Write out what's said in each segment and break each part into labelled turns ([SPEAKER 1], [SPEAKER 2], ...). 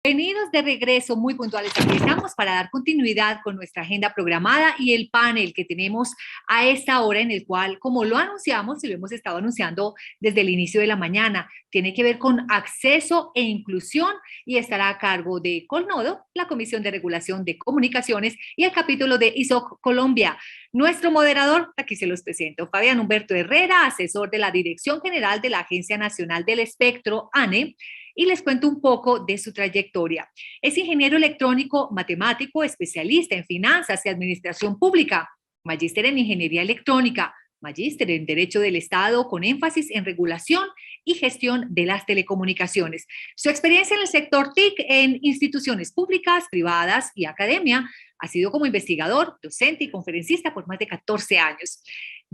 [SPEAKER 1] Bienvenidos de regreso, muy puntuales. Aquí estamos para dar continuidad con nuestra agenda programada y el panel que tenemos a esta hora en el cual, como lo anunciamos y lo hemos estado anunciando desde el inicio de la mañana, tiene que ver con acceso e inclusión y estará a cargo de Colnodo, la Comisión de Regulación de Comunicaciones y el capítulo de ISOC Colombia. Nuestro moderador, aquí se los presento, Fabián Humberto Herrera, asesor de la Dirección General de la Agencia Nacional del Espectro, ANE, y les cuento un poco de su trayectoria. Es ingeniero electrónico, matemático, especialista en finanzas y administración pública, magíster en ingeniería electrónica, magíster en Derecho del Estado con énfasis en regulación y gestión de las telecomunicaciones. Su experiencia en el sector TIC en instituciones públicas, privadas y academia ha sido como investigador, docente y conferencista por más de 14 años.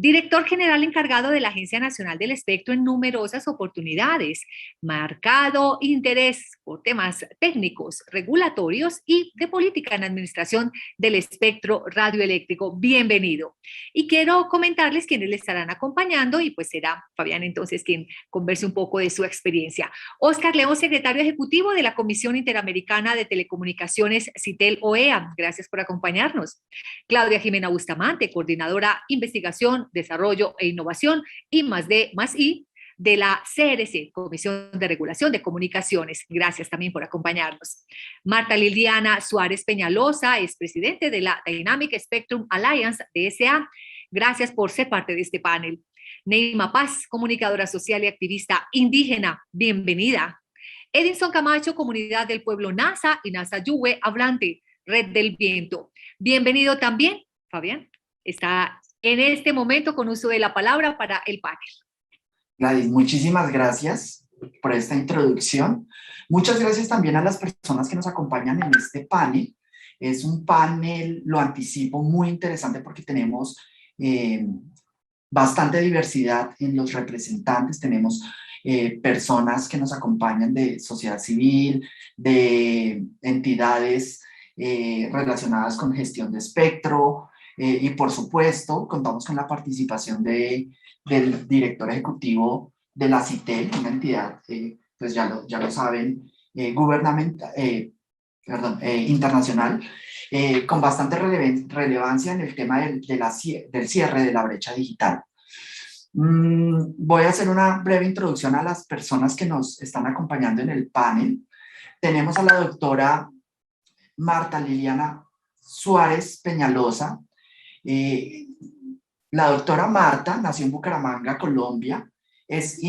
[SPEAKER 1] Director general encargado de la Agencia Nacional del Espectro en numerosas oportunidades, marcado interés por temas técnicos, regulatorios y de política en administración del espectro radioeléctrico. Bienvenido. Y quiero comentarles quiénes le estarán acompañando y pues será Fabián entonces quien converse un poco de su experiencia. Oscar León, secretario ejecutivo de la Comisión Interamericana de Telecomunicaciones, CITEL OEA. Gracias por acompañarnos. Claudia Jimena Bustamante, coordinadora investigación, desarrollo e innovación y +D+I de la CRC, Comisión de Regulación de Comunicaciones. Gracias también por acompañarnos. Marta Liliana Suárez Peñalosa es presidente de la Dynamic Spectrum Alliance, DSA. Gracias por ser parte de este panel. Neima Paz, comunicadora social y activista indígena. Bienvenida. Edinson Camacho, Comunidad del Pueblo NASA y NASA Yuwe, hablante, Red del Viento. Bienvenido también, Fabián. Está en este momento con uso de la palabra para el panel.
[SPEAKER 2] Gladys, muchísimas gracias por esta introducción. Muchas gracias también a las personas que nos acompañan en este panel. Es un panel, lo anticipo, muy interesante porque tenemos bastante diversidad en los representantes. Tenemos personas que nos acompañan de sociedad civil, de entidades relacionadas con gestión de espectro, y por supuesto contamos con la participación del director ejecutivo de la CITEL, una entidad, pues ya lo saben, gubernamental, internacional, con bastante relevancia en el tema del cierre de la brecha digital. Voy a hacer una breve introducción a las personas que nos están acompañando en el panel. Tenemos a la doctora Marta Liliana Suárez Peñalosa. La doctora Marta nació en Bucaramanga, Colombia. Es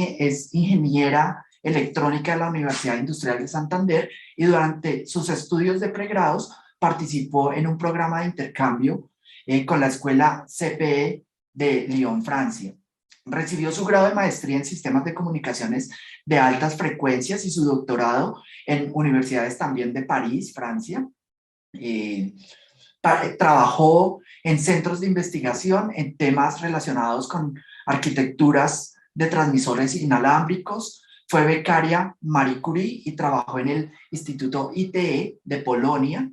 [SPEAKER 2] ingeniera electrónica de la Universidad Industrial de Santander y durante sus estudios de pregrados participó en un programa de intercambio con la Escuela CPE de Lyon, Francia. Recibió su grado de maestría en sistemas de comunicaciones de altas frecuencias y su doctorado en universidades también de París, Francia. Trabajó en centros de investigación en temas relacionados con arquitecturas de transmisores inalámbricos. Fue becaria Marie Curie y trabajó en el Instituto ITE de Polonia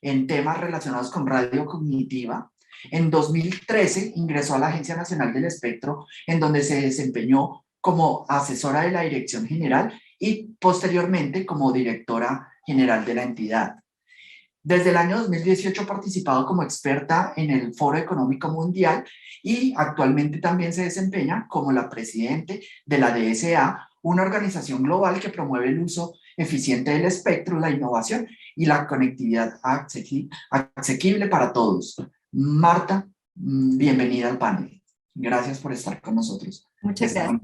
[SPEAKER 2] en temas relacionados con radio cognitiva. En 2013 ingresó a la Agencia Nacional del Espectro, en donde se desempeñó como asesora de la Dirección General y posteriormente como directora general de la entidad. Desde el año 2018 ha participado como experta en el Foro Económico Mundial y actualmente también se desempeña como la presidente de la DSA, una organización global que promueve el uso eficiente del espectro, la innovación y la conectividad asequible para todos. Marta, bienvenida al panel. Gracias por estar con nosotros.
[SPEAKER 1] Muchas gracias.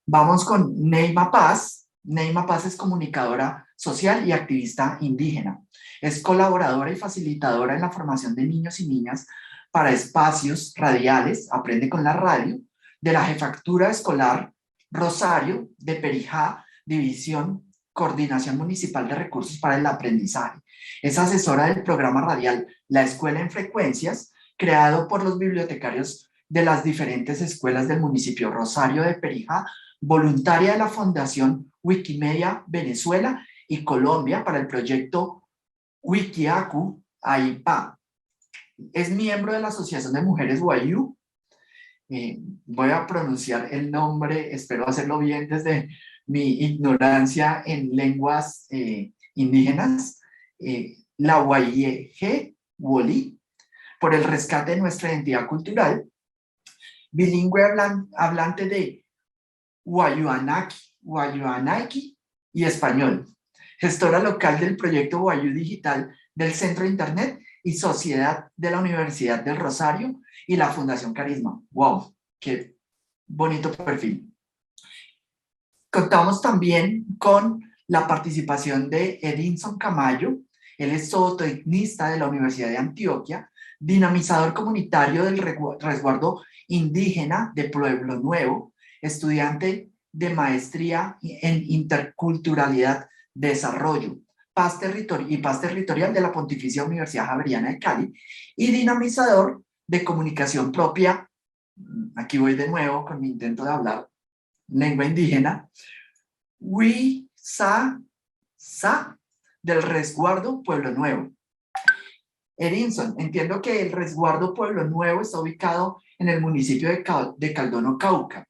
[SPEAKER 2] Vamos con Neima Paz. Neima Paz es comunicadora social y activista indígena. Es colaboradora y facilitadora en la formación de niños y niñas para espacios radiales, Aprende con la Radio, de la Jefatura Escolar Rosario de Perijá, División Coordinación Municipal de Recursos para el Aprendizaje. Es asesora del programa radial La Escuela en Frecuencias, creado por los bibliotecarios de las diferentes escuelas del municipio Rosario de Perijá, voluntaria de la Fundación Wikimedia Venezuela y Colombia para el proyecto Wikiacu AIPA. Es miembro de la Asociación de Mujeres Wayuu. Voy a pronunciar el nombre, espero hacerlo bien desde mi ignorancia en lenguas indígenas, la Wayege Woli, por el rescate de nuestra identidad cultural, bilingüe hablante de Wayuanaki y español, gestora local del proyecto Wayuu Digital del Centro de Internet y Sociedad de la Universidad del Rosario y la Fundación Carisma. ¡Wow! ¡Qué bonito perfil! Contamos también con la participación de Edinson Camayo. Él es zootecnista de la Universidad de Antioquia, dinamizador comunitario del resguardo indígena de Pueblo Nuevo, estudiante de maestría en interculturalidad, desarrollo, paz territorial de la Pontificia Universidad Javeriana de Cali y dinamizador de comunicación propia. Aquí voy de nuevo con mi intento de hablar lengua indígena, Sa del resguardo Pueblo Nuevo. Edinson, entiendo que el resguardo Pueblo Nuevo está ubicado en el municipio de Caldono, Cauca.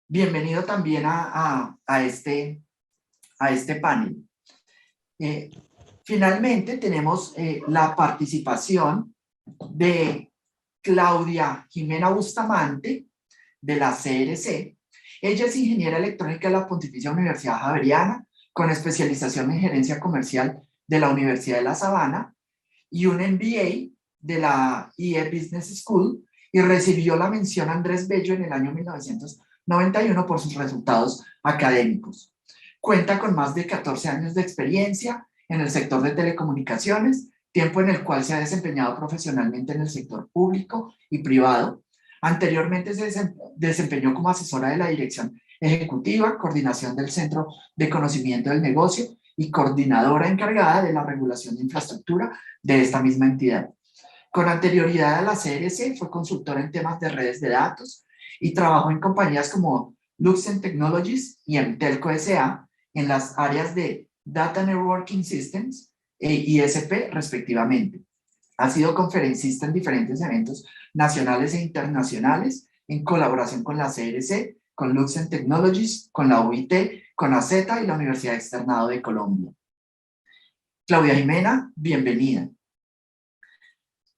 [SPEAKER 2] Bienvenido también a este panel. Finalmente tenemos la participación de Claudia Jimena Bustamante de la CRC. Ella es ingeniera electrónica de la Pontificia Universidad Javeriana, con especialización en gerencia comercial de la Universidad de La Sabana y un MBA de la IE Business School, y recibió la mención Andrés Bello en el año 1991 por sus resultados académicos. Cuenta con más de 14 años de experiencia en el sector de telecomunicaciones, tiempo en el cual se ha desempeñado profesionalmente en el sector público y privado. Anteriormente se desempeñó como asesora de la Dirección Ejecutiva, coordinación del Centro de Conocimiento del Negocio y coordinadora encargada de la regulación de infraestructura de esta misma entidad. Con anterioridad a la CRC, fue consultora en temas de redes de datos y trabajó en compañías como Luxen Technologies y Emtelco S.A. en las áreas de Data Networking Systems e ISP, respectivamente. Ha sido conferencista en diferentes eventos nacionales e internacionales en colaboración con la CRC, con Luxen Technologies, con la UIT, con AZ y la Universidad Externado de Colombia. Claudia Jimena, bienvenida.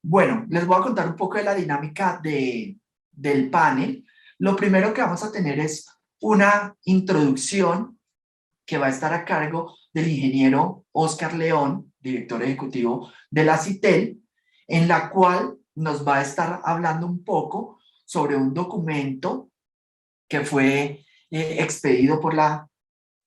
[SPEAKER 2] Bueno, les voy a contar un poco de la dinámica del panel. Lo primero que vamos a tener es una introducción que va a estar a cargo del ingeniero Oscar León, director ejecutivo de la CITEL, en la cual nos va a estar hablando un poco sobre un documento que fue expedido por la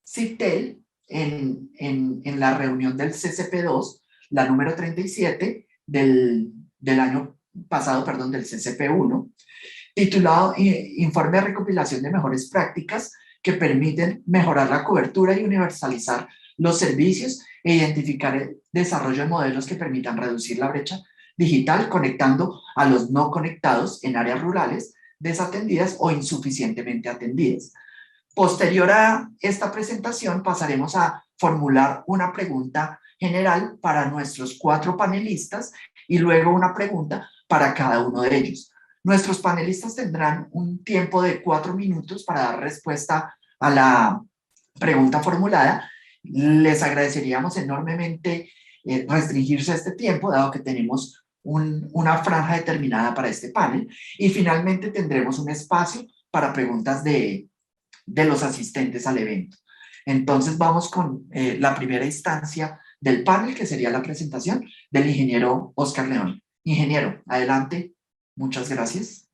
[SPEAKER 2] CITEL en la reunión del CCP2, la número 37 del año pasado, perdón, del CCP1, titulado Informe de recopilación de mejores prácticas que permiten mejorar la cobertura y universalizar los servicios e identificar el desarrollo de modelos que permitan reducir la brecha digital, conectando a los no conectados en áreas rurales desatendidas o insuficientemente atendidas. Posterior a esta presentación, pasaremos a formular una pregunta general para nuestros 4 panelistas y luego una pregunta para cada uno de ellos. Nuestros panelistas tendrán un tiempo de 4 minutos para dar respuesta a la pregunta formulada. Les agradeceríamos enormemente restringirse a este tiempo, dado que tenemos una franja determinada para este panel. Y finalmente tendremos un espacio para preguntas de los asistentes al evento. Entonces vamos con la primera instancia del panel, que sería la presentación del ingeniero Oscar León. Ingeniero, adelante. Muchas gracias.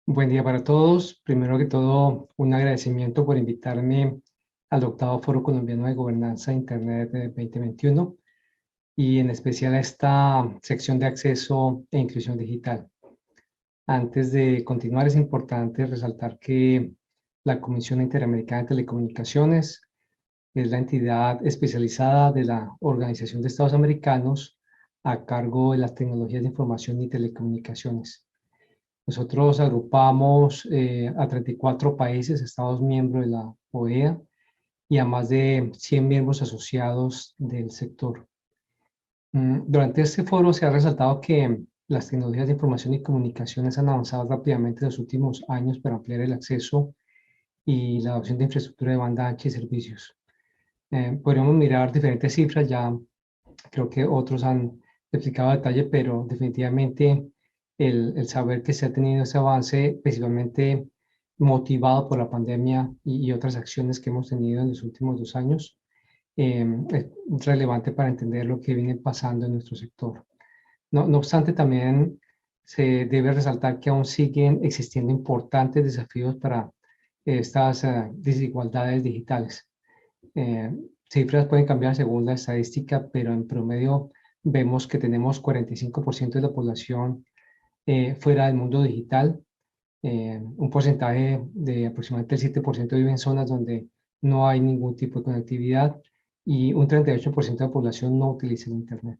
[SPEAKER 3] Buen día para todos. Primero que todo, un agradecimiento por invitarme al 8º Foro Colombiano de Gobernanza de Internet 2021 y en especial a esta sección de acceso e inclusión digital. Antes de continuar, es importante resaltar que la Comisión Interamericana de Telecomunicaciones es la entidad especializada de la Organización de Estados Americanos a cargo de las tecnologías de información y telecomunicaciones. Nosotros agrupamos a 34 países, estados miembros de la OEA, y a más de 100 miembros asociados del sector. Durante este foro se ha resaltado que las tecnologías de información y comunicaciones han avanzado rápidamente en los últimos años para ampliar el acceso y la adopción de infraestructura de banda ancha y servicios. Podríamos mirar diferentes cifras, ya creo que otros han explicado a detalle, pero definitivamente el saber que se ha tenido ese avance, principalmente motivado por la pandemia y otras acciones que hemos tenido en los últimos 2 años, es relevante para entender lo que viene pasando en nuestro sector. No obstante, también se debe resaltar que aún siguen existiendo importantes desafíos para estas desigualdades digitales. Cifras pueden cambiar según la estadística, pero en promedio vemos que tenemos 45% de la población fuera del mundo digital, un porcentaje de aproximadamente el 7% vive en zonas donde no hay ningún tipo de conectividad y un 38% de la población no utiliza el Internet.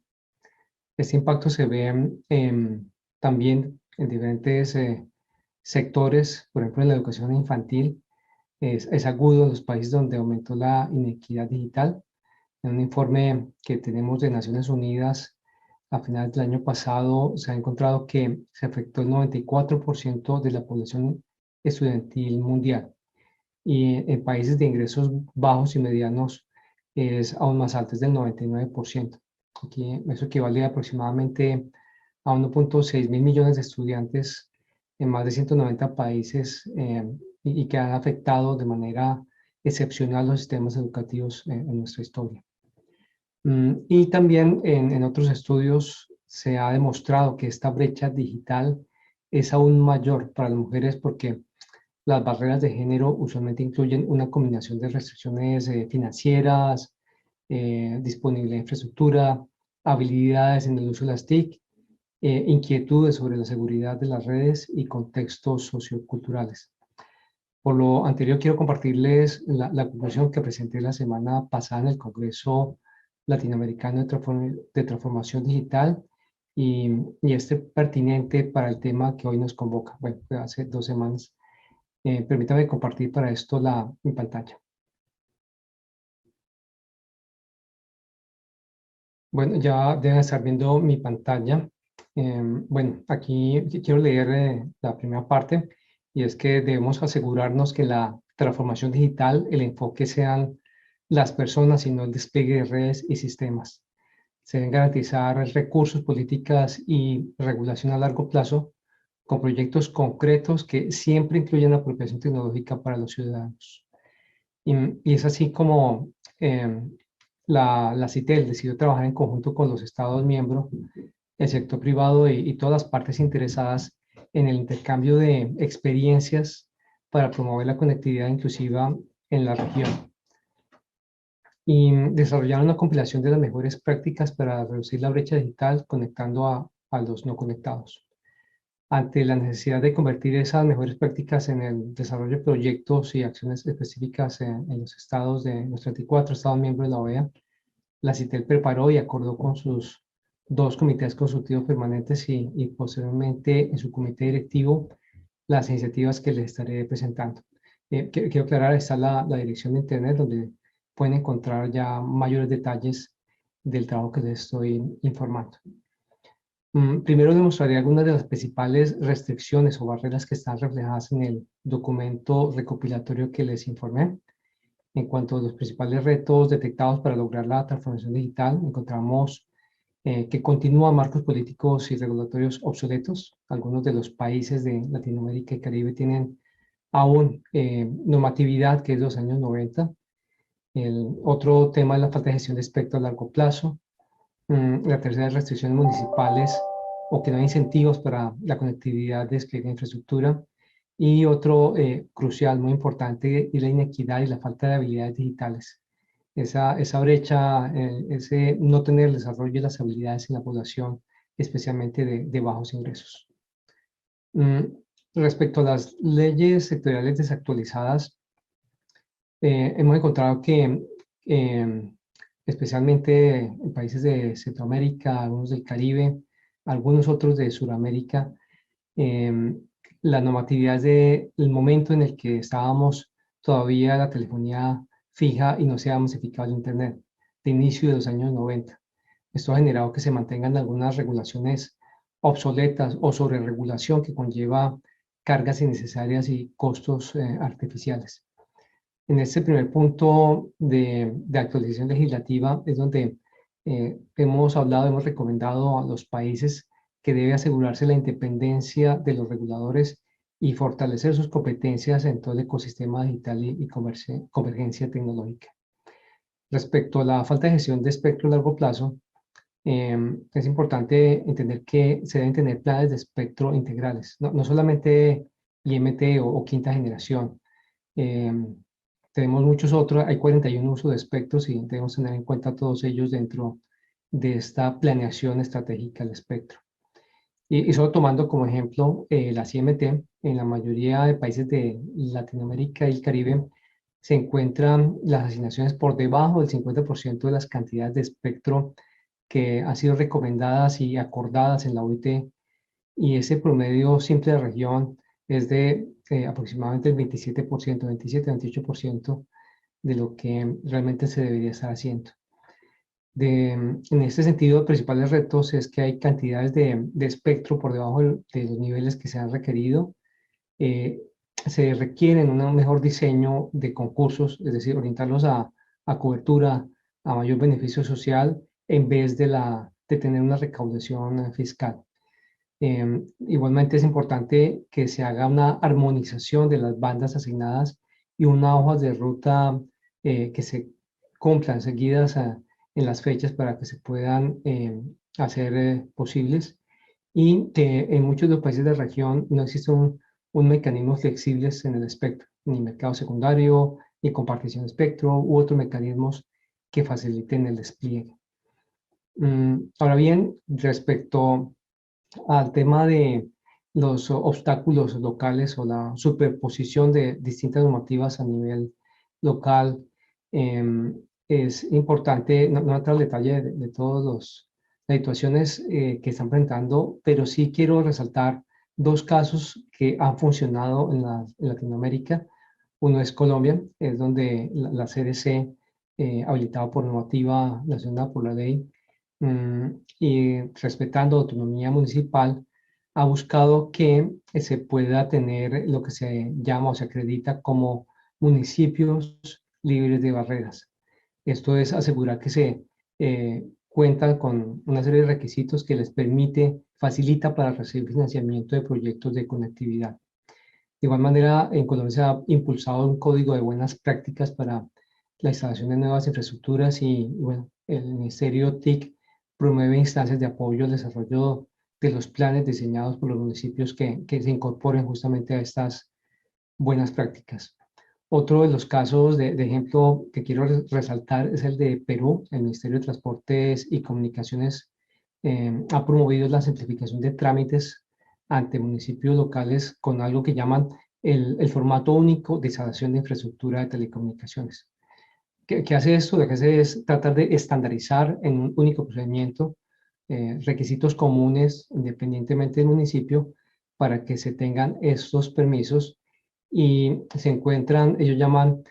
[SPEAKER 3] Este impacto se ve también en diferentes sectores, por ejemplo en la educación infantil, es agudo en los países donde aumentó la inequidad digital. En un informe que tenemos de Naciones Unidas a finales del año pasado, se ha encontrado que se afectó el 94% de la población estudiantil mundial. Y en países de ingresos bajos y medianos es aún más alto, es del 99%. Aquí eso equivale aproximadamente a 1.6 mil millones de estudiantes en más de 190 países y que han afectado de manera excepcional los sistemas educativos en nuestra historia. Y también en otros estudios se ha demostrado que esta brecha digital es aún mayor para las mujeres porque las barreras de género usualmente incluyen una combinación de restricciones financieras, disponibilidad de infraestructura, habilidades en el uso de las TIC, inquietudes sobre la seguridad de las redes y contextos socioculturales. Por lo anterior, quiero compartirles la conclusión que presenté la semana pasada en el Congreso Latinoamericano de Transformación Digital y este pertinente para el tema que hoy nos convoca. Bueno, fue hace 2 semanas. Permítame compartir para esto mi pantalla. Bueno, ya deben estar viendo mi pantalla. Bueno, aquí quiero leer la primera parte y es que debemos asegurarnos que la transformación digital, el enfoque sean las personas y no el despliegue de redes y sistemas. Se deben garantizar recursos, políticas y regulación a largo plazo con proyectos concretos que siempre incluyan la apropiación tecnológica para los ciudadanos. Y es así como la CITEL decidió trabajar en conjunto con los Estados miembros, el sector privado y todas las partes interesadas en el intercambio de experiencias para promover la conectividad inclusiva en la región. Y desarrollaron una compilación de las mejores prácticas para reducir la brecha digital conectando a los no conectados. Ante la necesidad de convertir esas mejores prácticas en el desarrollo de proyectos y acciones específicas en los estados de los 34 estados miembros de la OEA, la CITEL preparó y acordó con sus 2 comités consultivos permanentes y posteriormente en su comité directivo las iniciativas que les estaré presentando. Quiero aclarar, está la dirección de internet donde pueden encontrar ya mayores detalles del trabajo que les estoy informando. Primero les mostraré algunas de las principales restricciones o barreras que están reflejadas en el documento recopilatorio que les informé. En cuanto a los principales retos detectados para lograr la transformación digital, encontramos que continúan marcos políticos y regulatorios obsoletos. Algunos de los países de Latinoamérica y Caribe tienen aún normatividad que es de los años 90. El otro tema es la falta de gestión de espectro a largo plazo. La tercera es restricciones municipales o que no hay incentivos para la conectividad de despliegue de infraestructura. Y otro crucial, muy importante, es la inequidad y la falta de habilidades digitales. Esa brecha, ese no tener el desarrollo de las habilidades en la población, especialmente de bajos ingresos. Respecto a las leyes sectoriales desactualizadas, hemos encontrado que especialmente en países de Centroamérica, algunos del Caribe, algunos otros de Sudamérica, la normatividad es del momento en el que estábamos todavía la telefonía fija y no se ha masificado el Internet, de inicio de los años 90. Esto ha generado que se mantengan algunas regulaciones obsoletas o sobre regulación que conlleva cargas innecesarias y costos artificiales. En este primer punto de actualización legislativa es donde hemos hablado, hemos recomendado a los países que debe asegurarse la independencia de los reguladores y fortalecer sus competencias en todo el ecosistema digital y convergencia tecnológica. Respecto a la falta de gestión de espectro a largo plazo, es importante entender que se deben tener planes de espectro integrales, no solamente IMT o quinta generación. Tenemos muchos otros, hay 41 usos de espectros y debemos tener en cuenta todos ellos dentro de esta planeación estratégica del espectro. Y solo tomando como ejemplo las IMT, en la mayoría de países de Latinoamérica y el Caribe se encuentran las asignaciones por debajo del 50% de las cantidades de espectro que han sido recomendadas y acordadas en la OIT, y ese promedio simple de región es de aproximadamente el 27%, 27-28% de lo que realmente se debería estar haciendo. En este sentido, los principales retos es que hay cantidades de espectro por debajo de los niveles que se han requerido. Se requieren un mejor diseño de concursos, es decir, orientarlos a cobertura, a mayor beneficio social, en vez de tener una recaudación fiscal. Igualmente es importante que se haga una armonización de las bandas asignadas y una hoja de ruta que se cumplan seguidas en las fechas para que se puedan hacer posibles, y que en muchos de los países de la región no existe un mecanismo flexible en el espectro, ni mercado secundario, ni compartición de espectro u otros mecanismos que faciliten el despliegue. Ahora bien, respecto al tema de los obstáculos locales o la superposición de distintas normativas a nivel local, es importante no entrar al detalle de todas las situaciones que están presentando, pero sí quiero resaltar dos casos que han funcionado en Latinoamérica. Uno es Colombia, es donde la CDC, habilitado por normativa nacional, por la ley, y respetando autonomía municipal, ha buscado que se pueda tener lo que se llama o se acredita como municipios libres de barreras. Esto es asegurar que se cuentan con una serie de requisitos que les facilita para recibir financiamiento de proyectos de conectividad. De igual manera, en Colombia se ha impulsado un código de buenas prácticas para la instalación de nuevas infraestructuras y bueno, el Ministerio TIC promueve instancias de apoyo al desarrollo de los planes diseñados por los municipios que se incorporen justamente a estas buenas prácticas. Otro de los casos de ejemplo que quiero resaltar es el de Perú. El Ministerio de Transportes y Comunicaciones ha promovido la simplificación de trámites ante municipios locales con algo que llaman el formato único de instalación de infraestructura de telecomunicaciones. ¿Qué hace esto? Lo que hace es tratar de estandarizar en un único procedimiento requisitos comunes independientemente del municipio para que se tengan estos permisos y se encuentran, ellos llaman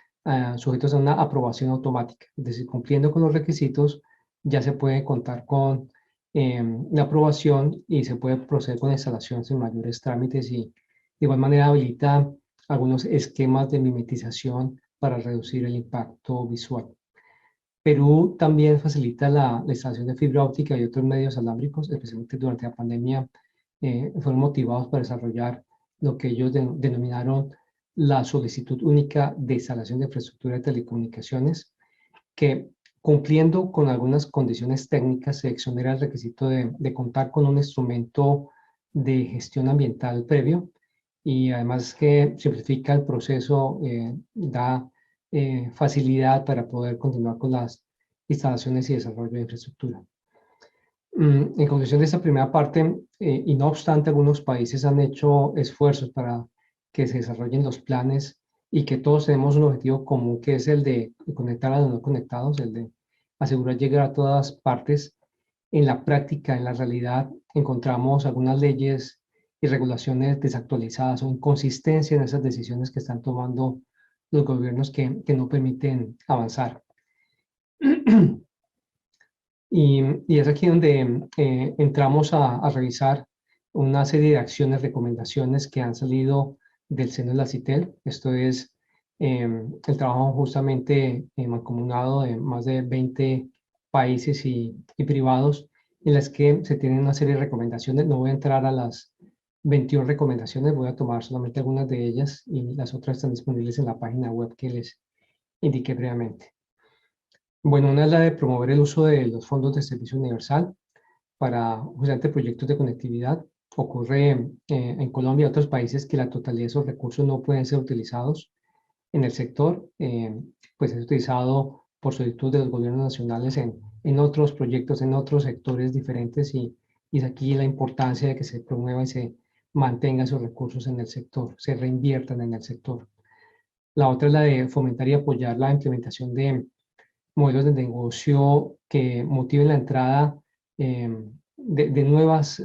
[SPEAKER 3] sujetos a una aprobación automática. Es decir, cumpliendo con los requisitos ya se puede contar con la aprobación y se puede proceder con instalación sin mayores trámites, y de igual manera habilita algunos esquemas de mimetización para reducir el impacto visual. Perú también facilita la instalación de fibra óptica y otros medios alámbricos, especialmente durante la pandemia. Fueron motivados para desarrollar lo que ellos denominaron la solicitud única de instalación de infraestructura de telecomunicaciones, que cumpliendo con algunas condiciones técnicas se exonera el requisito de contar con un instrumento de gestión ambiental previo, y además que simplifica el proceso, da facilidad para poder continuar con las instalaciones y desarrollo de infraestructura. En conclusión de esta primera parte, y no obstante, algunos países han hecho esfuerzos para que se desarrollen los planes y que todos tenemos un objetivo común, que es el de conectar a los no conectados, el de asegurar llegar a todas partes. En la práctica, en la realidad, encontramos algunas leyes y regulaciones desactualizadas o inconsistencia en esas decisiones que están tomando los gobiernos que no permiten avanzar. Y es aquí donde entramos a revisar una serie de acciones, recomendaciones que han salido del seno de la CITEL. Esto es el trabajo justamente mancomunado de más de 20 países y privados, en las que se tienen una serie de recomendaciones. No voy a entrar a las 21 recomendaciones, voy a tomar solamente algunas de ellas y las otras están disponibles en la página web que les indiqué previamente. Bueno, una es la de promover el uso de los fondos de servicio universal para justamente proyectos de conectividad. Ocurre en Colombia y otros países que la totalidad de esos recursos no pueden ser utilizados en el sector, pues es utilizado por solicitud de los gobiernos nacionales en otros proyectos, en otros sectores diferentes y es aquí la importancia de que se promueva y se mantenga esos recursos en el sector, se reinviertan en el sector. La otra es la de fomentar y apoyar la implementación de modelos de negocio que motiven la entrada de nuevas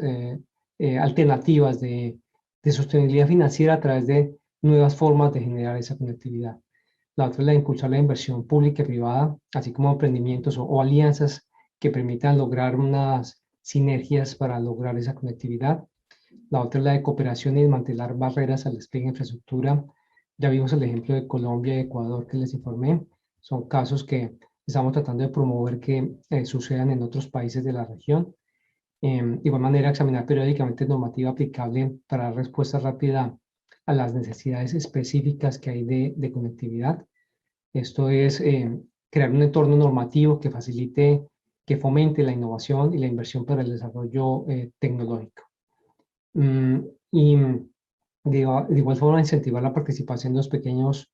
[SPEAKER 3] alternativas de sostenibilidad financiera a través de nuevas formas de generar esa conectividad. La otra es la de impulsar la inversión pública y privada, así como emprendimientos o alianzas que permitan lograr unas sinergias para lograr esa conectividad. La otra es la de cooperación y desmantelar barreras al despliegue de infraestructura. Ya vimos el ejemplo de Colombia y Ecuador que les informé. Son casos que estamos tratando de promover que sucedan en otros países de la región. De igual manera, examinar periódicamente normativa aplicable para dar respuesta rápida a las necesidades específicas que hay de conectividad. Esto es crear un entorno normativo que facilite, que fomente la innovación y la inversión para el desarrollo tecnológico. Y de igual forma, incentivar la participación de los pequeños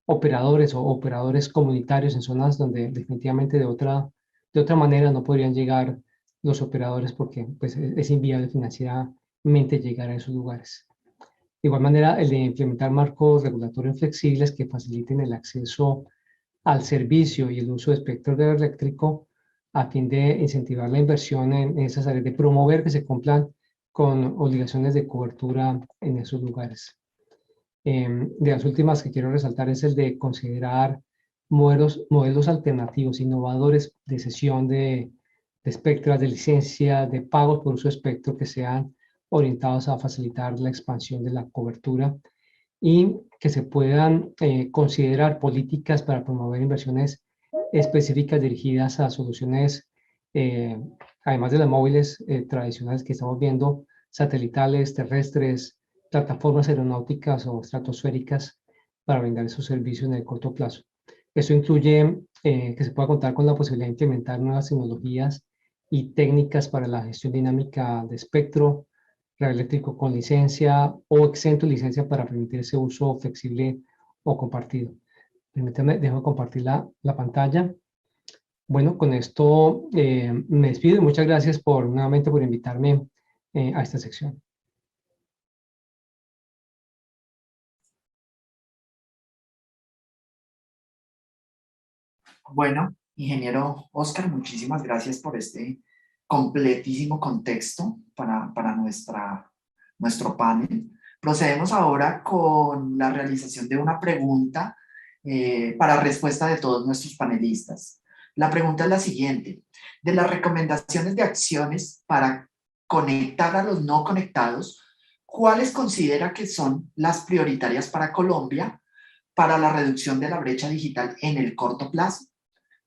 [SPEAKER 3] operadores o operadores comunitarios en zonas donde definitivamente de otra manera no podrían llegar los operadores porque pues, es inviable financieramente llegar a esos lugares. De igual manera, el de implementar marcos regulatorios flexibles que faciliten el acceso al servicio y el uso de espectro eléctrico a fin de incentivar la inversión en esas áreas, de promover que se cumplan con obligaciones de cobertura en esos lugares. De las últimas que quiero resaltar es el de considerar modelos alternativos, innovadores de cesión de espectros, de licencia, de pagos por uso de espectro que sean orientados a facilitar la expansión de la cobertura y que se puedan considerar políticas para promover inversiones específicas dirigidas a soluciones, además de las móviles tradicionales que estamos viendo, satelitales, terrestres, plataformas aeronáuticas o estratosféricas para brindar esos servicios en el corto plazo. Esto incluye que se pueda contar con la posibilidad de implementar nuevas tecnologías y técnicas para la gestión dinámica de espectro radioeléctrico con licencia o exento de licencia para permitir ese uso flexible o compartido. Permítanme, dejo compartir la pantalla. Bueno, con esto me despido y muchas gracias nuevamente por invitarme a esta sección.
[SPEAKER 2] Bueno, ingeniero Oscar, muchísimas gracias por este completísimo contexto para nuestro panel. Procedemos ahora con la realización de una pregunta para respuesta de todos nuestros panelistas. La pregunta es la siguiente: de las recomendaciones de acciones para conectar a los no conectados, ¿cuáles considera que son las prioritarias para Colombia para la reducción de la brecha digital en el corto plazo?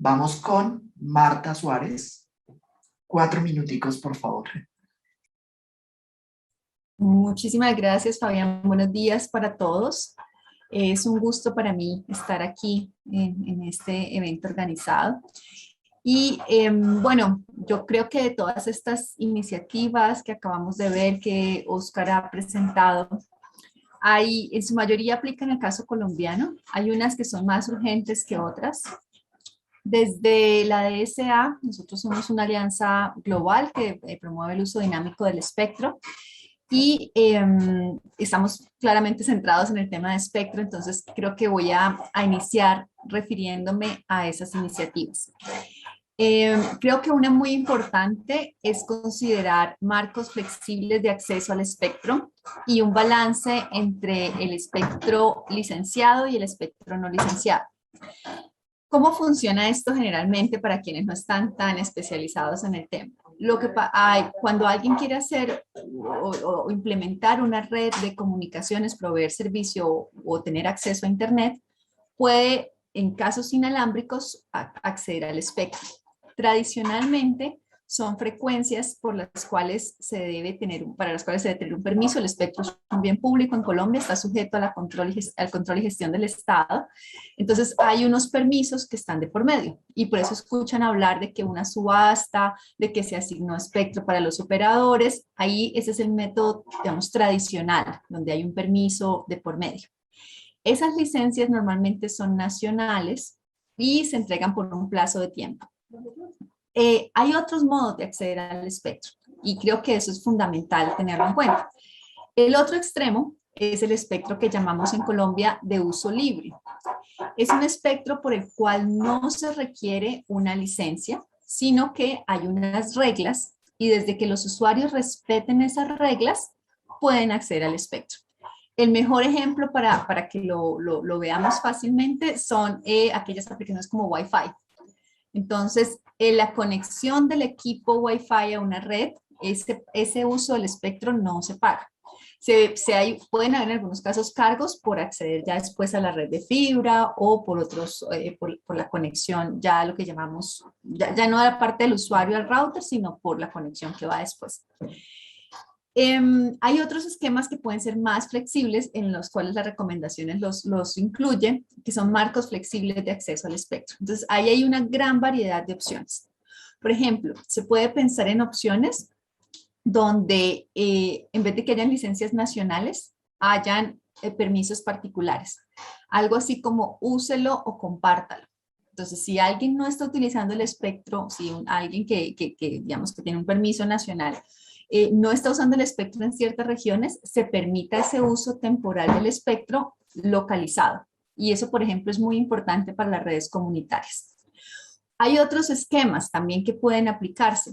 [SPEAKER 2] Vamos con Marta Suárez. 4 minuticos, por favor.
[SPEAKER 4] Muchísimas gracias, Fabián. Buenos días para todos. Es un gusto para mí estar aquí en este evento organizado. Y bueno, yo creo que de todas estas iniciativas que acabamos de ver que Oscar ha presentado, en su mayoría aplican el caso colombiano. Hay unas que son más urgentes que otras. Desde la DSA, nosotros somos una alianza global que promueve el uso dinámico del espectro y estamos claramente centrados en el tema de espectro, entonces creo que voy a iniciar refiriéndome a esas iniciativas. Creo que una muy importante es considerar marcos flexibles de acceso al espectro y un balance entre el espectro licenciado y el espectro no licenciado. ¿Cómo funciona esto generalmente para quienes no están tan especializados en el tema? Cuando alguien quiere hacer o implementar una red de comunicaciones, proveer servicio o tener acceso a Internet, puede, en casos inalámbricos, acceder al espectro. Tradicionalmente, son frecuencias por las cuales para las cuales se debe tener un permiso. El espectro es un bien público en Colombia, está sujeto al control y gestión del Estado. Entonces, hay unos permisos que están de por medio y por eso escuchan hablar de que una subasta, de que se asignó espectro para los operadores. Ahí ese es el método, digamos, tradicional, donde hay un permiso de por medio. Esas licencias normalmente son nacionales y se entregan por un plazo de tiempo. Hay otros modos de acceder al espectro y creo que eso es fundamental tenerlo en cuenta. El otro extremo es el espectro que llamamos en Colombia de uso libre. Es un espectro por el cual no se requiere una licencia, sino que hay unas reglas y desde que los usuarios respeten esas reglas, pueden acceder al espectro. El mejor ejemplo para que lo veamos fácilmente son aquellas aplicaciones como Wi-Fi. Entonces, la conexión del equipo Wi-Fi a una red, ese uso del espectro no se paga. Pueden haber en algunos casos cargos por acceder ya después a la red de fibra o por la conexión, ya lo que llamamos, ya no a la parte del usuario al router, sino por la conexión que va después. Hay otros esquemas que pueden ser más flexibles en los cuales las recomendaciones los incluyen, que son marcos flexibles de acceso al espectro. Entonces, ahí hay una gran variedad de opciones. Por ejemplo, se puede pensar en opciones donde en vez de que hayan licencias nacionales, hayan permisos particulares. Algo así como úselo o compártalo. Entonces, si alguien no está utilizando el espectro, si alguien digamos que tiene un permiso nacional, no está usando el espectro en ciertas regiones, se permita ese uso temporal del espectro localizado. Y eso, por ejemplo, es muy importante para las redes comunitarias. Hay otros esquemas también que pueden aplicarse,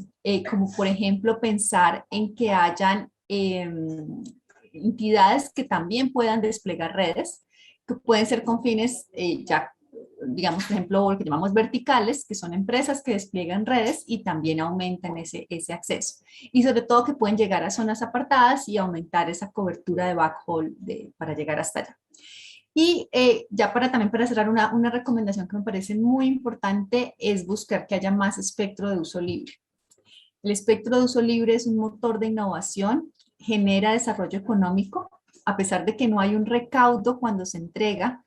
[SPEAKER 4] como por ejemplo pensar en que hayan entidades que también puedan desplegar redes, que pueden ser con fines digamos, por ejemplo, lo que llamamos verticales, que son empresas que despliegan redes y también aumentan ese acceso. Y sobre todo que pueden llegar a zonas apartadas y aumentar esa cobertura de backhaul para llegar hasta allá. Y ya también para cerrar, una recomendación que me parece muy importante es buscar que haya más espectro de uso libre. El espectro de uso libre es un motor de innovación, genera desarrollo económico, a pesar de que no hay un recaudo cuando se entrega,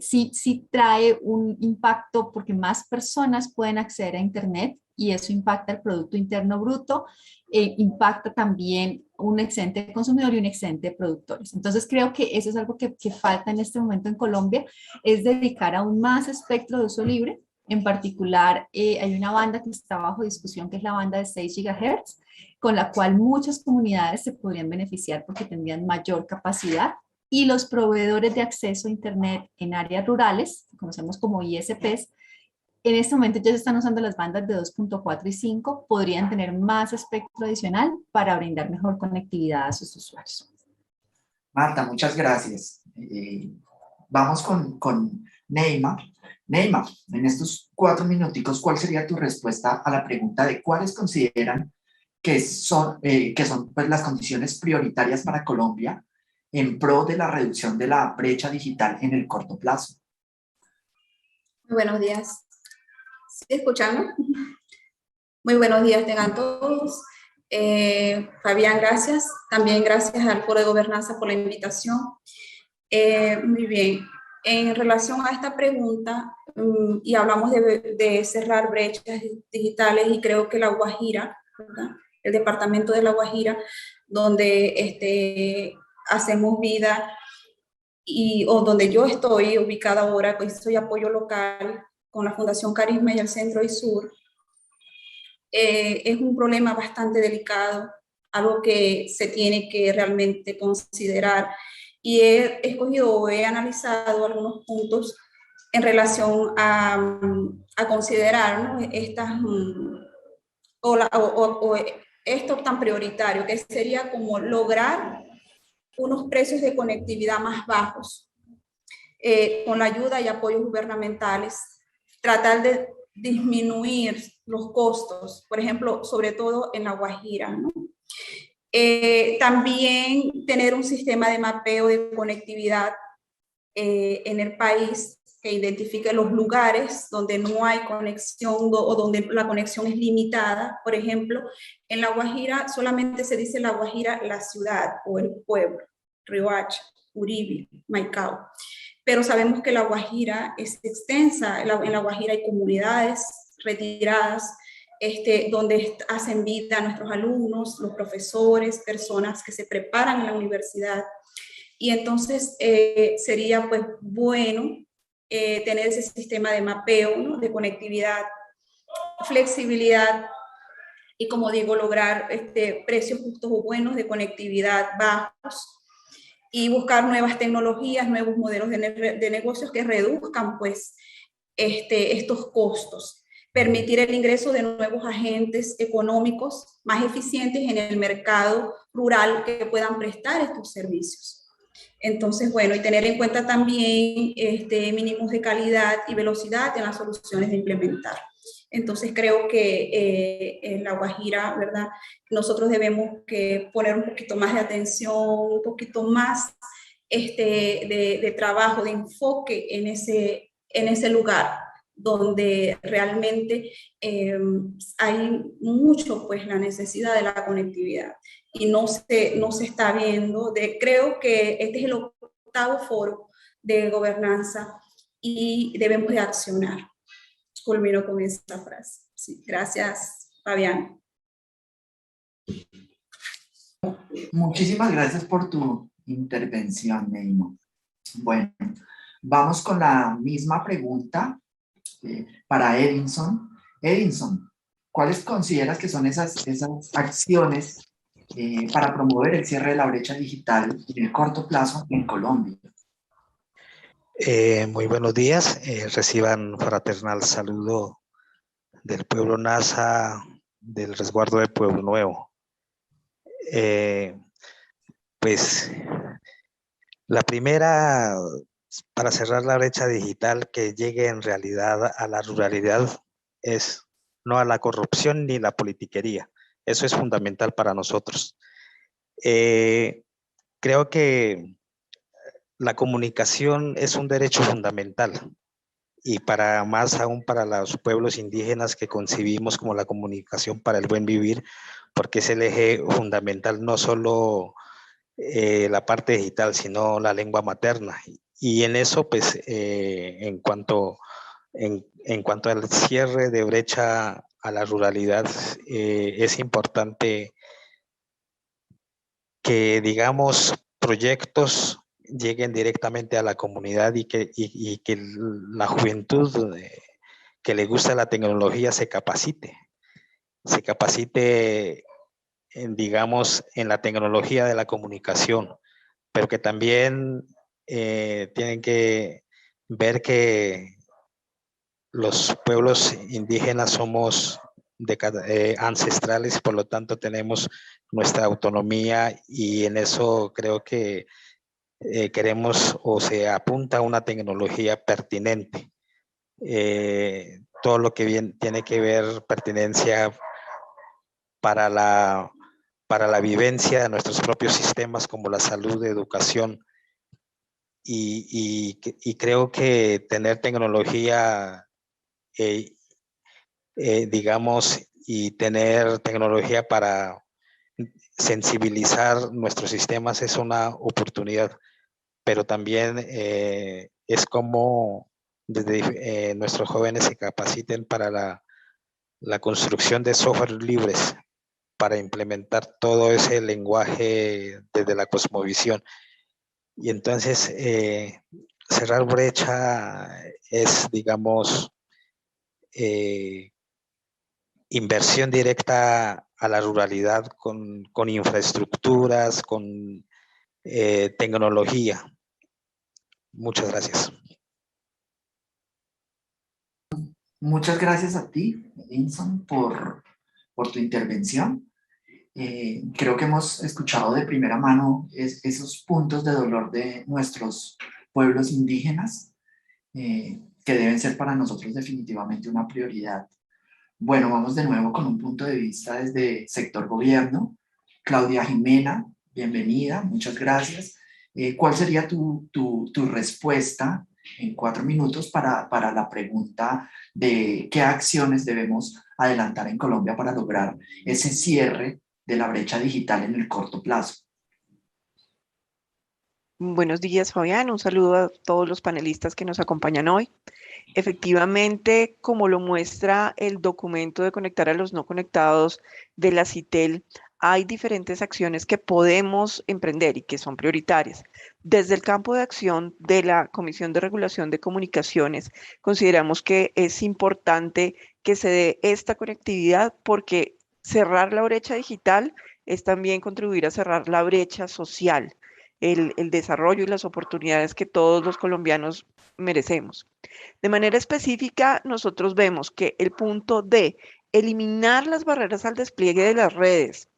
[SPEAKER 4] sí trae un impacto porque más personas pueden acceder a Internet y eso impacta el Producto Interno Bruto, impacta también un excedente consumidor y un excedente de productores. Entonces creo que eso es algo que falta en este momento en Colombia, es dedicar aún más espectro de uso libre. En particular, hay una banda que está bajo discusión, que es la banda de 6 GHz, con la cual muchas comunidades se podrían beneficiar porque tendrían mayor capacidad. Y los proveedores de acceso a Internet en áreas rurales, que conocemos como ISPs, en este momento ya se están usando las bandas de 2.4 y 5, podrían tener más espectro adicional para brindar mejor conectividad a sus usuarios.
[SPEAKER 2] Marta, muchas gracias. Vamos con Neima. Neima, en estos 4 minuticos, ¿cuál sería tu respuesta a la pregunta de cuáles consideran que son pues, las condiciones prioritarias para Colombia en pro de la reducción de la brecha digital en el corto plazo?
[SPEAKER 5] Muy buenos días. ¿Sí escuchando? Muy buenos días tengan todos. Fabián, gracias. También gracias al Foro de Gobernanza por la invitación. Muy bien. En relación a esta pregunta, y hablamos de cerrar brechas digitales, y creo que La Guajira, ¿verdad? El departamento de La Guajira, donde hacemos vida o donde yo estoy ubicada ahora, pues soy apoyo local con la Fundación Carisma y el Centro y Sur, es un problema bastante delicado, algo que se tiene que realmente considerar, y he analizado algunos puntos en relación a considerar, ¿no? Esto tan prioritario, que sería como lograr unos precios de conectividad más bajos, con la ayuda y apoyos gubernamentales, tratar de disminuir los costos, por ejemplo, sobre todo en La Guajira, ¿no? También tener un sistema de mapeo de conectividad en el país que identifique los lugares donde no hay conexión o donde la conexión es limitada. Por ejemplo, en La Guajira solamente se dice La Guajira, la ciudad o el pueblo, Riohacha, Uribe, Maicao. Pero sabemos que La Guajira es extensa, en La Guajira hay comunidades retiradas, donde hacen vida a nuestros alumnos, los profesores, personas que se preparan en la universidad. Y entonces sería pues bueno tener ese sistema de mapeo, ¿no? De conectividad, flexibilidad y, como digo, lograr precios justos o buenos de conectividad bajos y buscar nuevas tecnologías, nuevos modelos de negocios que reduzcan pues estos costos. Permitir el ingreso de nuevos agentes económicos más eficientes en el mercado rural que puedan prestar estos servicios. Entonces, bueno, y tener en cuenta también mínimos de calidad y velocidad en las soluciones de implementar. Entonces, creo que en La Guajira, ¿verdad? Nosotros debemos que poner un poquito más de atención, un poquito más de trabajo, de enfoque en ese lugar donde realmente hay mucho, pues, la necesidad de la conectividad y no se está viendo. Creo que este es el 8º foro de gobernanza y debemos de accionar. Culmino con esta frase. Sí, gracias, Fabián.
[SPEAKER 2] Muchísimas gracias por tu intervención, Neimo. Bueno, vamos con la misma pregunta para Edinson. Edinson, ¿cuáles consideras que son esas acciones para promover el cierre de la brecha digital en el corto plazo en Colombia?
[SPEAKER 6] Muy buenos días. Reciban un fraternal saludo del pueblo Nasa, del resguardo de Pueblo Nuevo. Pues la primera, para cerrar la brecha digital que llegue en realidad a la ruralidad, es no a la corrupción ni la politiquería. Eso es fundamental para nosotros. Creo que la comunicación es un derecho fundamental y para más aún para los pueblos indígenas que concibimos como la comunicación para el buen vivir, porque es el eje fundamental, no solo la parte digital, sino la lengua materna. Y en eso, pues, en cuanto al cierre de brecha a la ruralidad, es importante que, digamos, proyectos lleguen directamente a la comunidad y que la juventud que le gusta la tecnología se capacite digamos, en la tecnología de la comunicación, pero que también tienen que ver que los pueblos indígenas somos ancestrales, por lo tanto tenemos nuestra autonomía y en eso creo que queremos o se apunta a una tecnología pertinente. Todo lo que tiene que ver pertinencia para la vivencia de nuestros propios sistemas como la salud, educación y creo que tener tecnología, digamos, y tener tecnología para sensibilizar nuestros sistemas es una oportunidad, pero también es como desde nuestros jóvenes se capaciten para la construcción de software libres para implementar todo ese lenguaje desde la cosmovisión. Y entonces cerrar brecha es, digamos, inversión directa a la ruralidad con infraestructuras, con tecnología. Muchas gracias.
[SPEAKER 2] Muchas gracias a ti, Edinson, por tu intervención. Creo que hemos escuchado de primera mano esos puntos de dolor de nuestros pueblos indígenas, que deben ser para nosotros definitivamente una prioridad. Bueno, vamos de nuevo con un punto de vista desde sector gobierno. Claudia Jimena, bienvenida, muchas gracias. ¿Cuál sería tu respuesta en 4 minutos para la pregunta de qué acciones debemos adelantar en Colombia para lograr ese cierre de la brecha digital en el corto plazo?
[SPEAKER 7] Buenos días, Fabián. Un saludo a todos los panelistas que nos acompañan hoy. Efectivamente, como lo muestra el documento de Conectar a los No Conectados de la CITEL, hay diferentes acciones que podemos emprender y que son prioritarias. Desde el campo de acción de la Comisión de Regulación de Comunicaciones, consideramos que es importante que se dé esta conectividad porque cerrar la brecha digital es también contribuir a cerrar la brecha social, el desarrollo y las oportunidades que todos los colombianos merecemos. De manera específica, nosotros vemos que el punto de eliminar las barreras al despliegue de las redes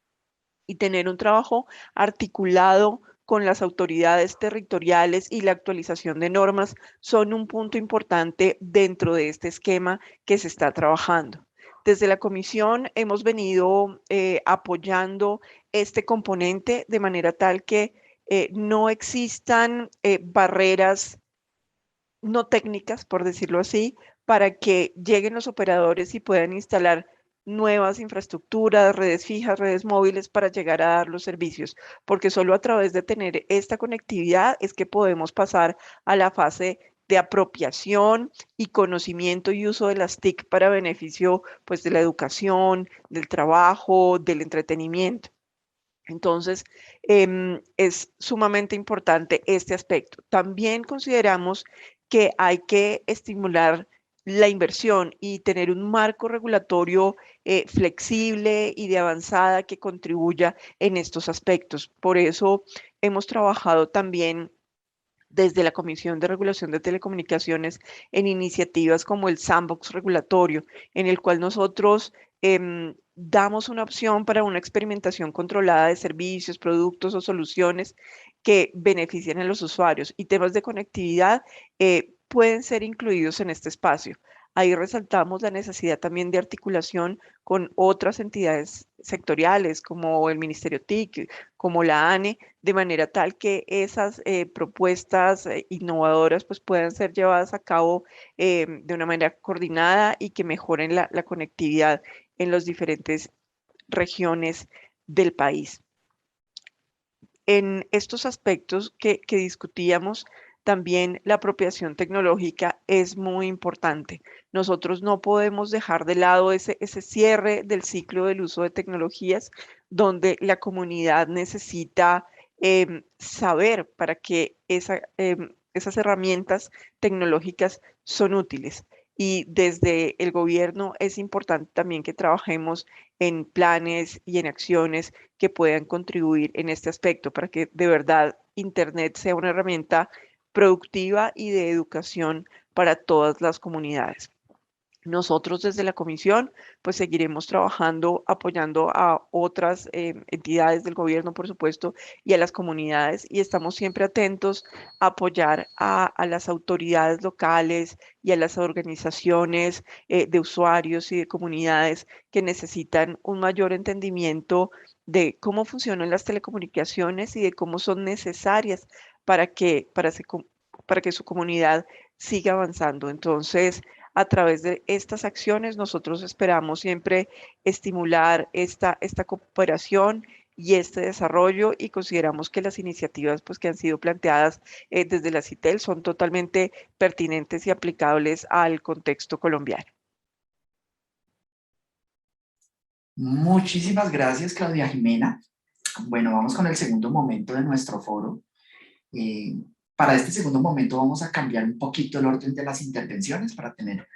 [SPEAKER 7] y tener un trabajo articulado con las autoridades territoriales y la actualización de normas son un punto importante dentro de este esquema que se está trabajando. Desde la comisión hemos venido apoyando este componente de manera tal que no existan barreras no técnicas, por decirlo así, para que lleguen los operadores y puedan instalar nuevas infraestructuras, redes fijas, redes móviles para llegar a dar los servicios, porque solo a través de tener esta conectividad es que podemos pasar a la fase de apropiación y conocimiento y uso de las TIC para beneficio pues de la educación, del trabajo, del entretenimiento. Entonces, es sumamente importante este aspecto. También consideramos que hay que estimular la inversión y tener un marco regulatorio flexible y de avanzada que contribuya en estos aspectos. Por eso hemos trabajado también desde la Comisión de Regulación de Telecomunicaciones en iniciativas como el Sandbox regulatorio, en el cual nosotros damos una opción para una experimentación controlada de servicios, productos o soluciones que beneficien a los usuarios y temas de conectividad pueden ser incluidos en este espacio. Ahí resaltamos la necesidad también de articulación con otras entidades sectoriales como el Ministerio TIC, como la ANE, de manera tal que esas propuestas innovadoras pues puedan ser llevadas a cabo de una manera coordinada y que mejoren la conectividad en las diferentes regiones del país. En estos aspectos que discutíamos, también la apropiación tecnológica es muy importante. Nosotros no podemos dejar de lado ese cierre del ciclo del uso de tecnologías donde la comunidad necesita saber para qué esas herramientas tecnológicas son útiles. Y desde el gobierno es importante también que trabajemos en planes y en acciones que puedan contribuir en este aspecto para que de verdad Internet sea una herramienta productiva y de educación para todas las comunidades. Nosotros desde la comisión pues seguiremos trabajando, apoyando a otras entidades del gobierno, por supuesto, y a las comunidades y estamos siempre atentos a apoyar a las autoridades locales y a las organizaciones de usuarios y de comunidades que necesitan un mayor entendimiento de cómo funcionan las telecomunicaciones y de cómo son necesarias para que su comunidad siga avanzando. Entonces, a través de estas acciones, nosotros esperamos siempre estimular esta cooperación y este desarrollo y consideramos que las iniciativas pues, que han sido planteadas desde la CITEL son totalmente pertinentes y aplicables al contexto colombiano.
[SPEAKER 2] Muchísimas gracias, Claudia Jimena. Bueno, vamos con el segundo momento de nuestro foro. Para este segundo momento vamos a cambiar un poquito el orden de las intervenciones para tener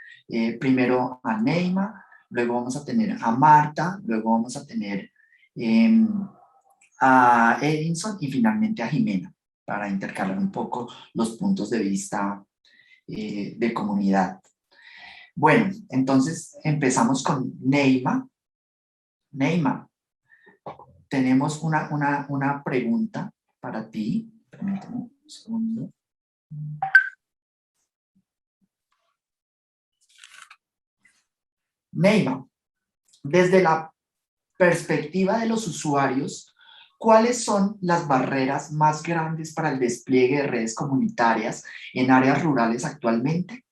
[SPEAKER 2] primero a Neima, luego vamos a tener a Marta, luego vamos a tener a Edinson y finalmente a Jimena para intercalar un poco los puntos de vista de comunidad. Bueno, entonces empezamos con Neima. Neima, tenemos una pregunta para ti. Permíteme un segundo. Neima, Desde la perspectiva de los usuarios, ¿cuáles son las barreras más grandes para el despliegue de redes comunitarias en áreas rurales actualmente?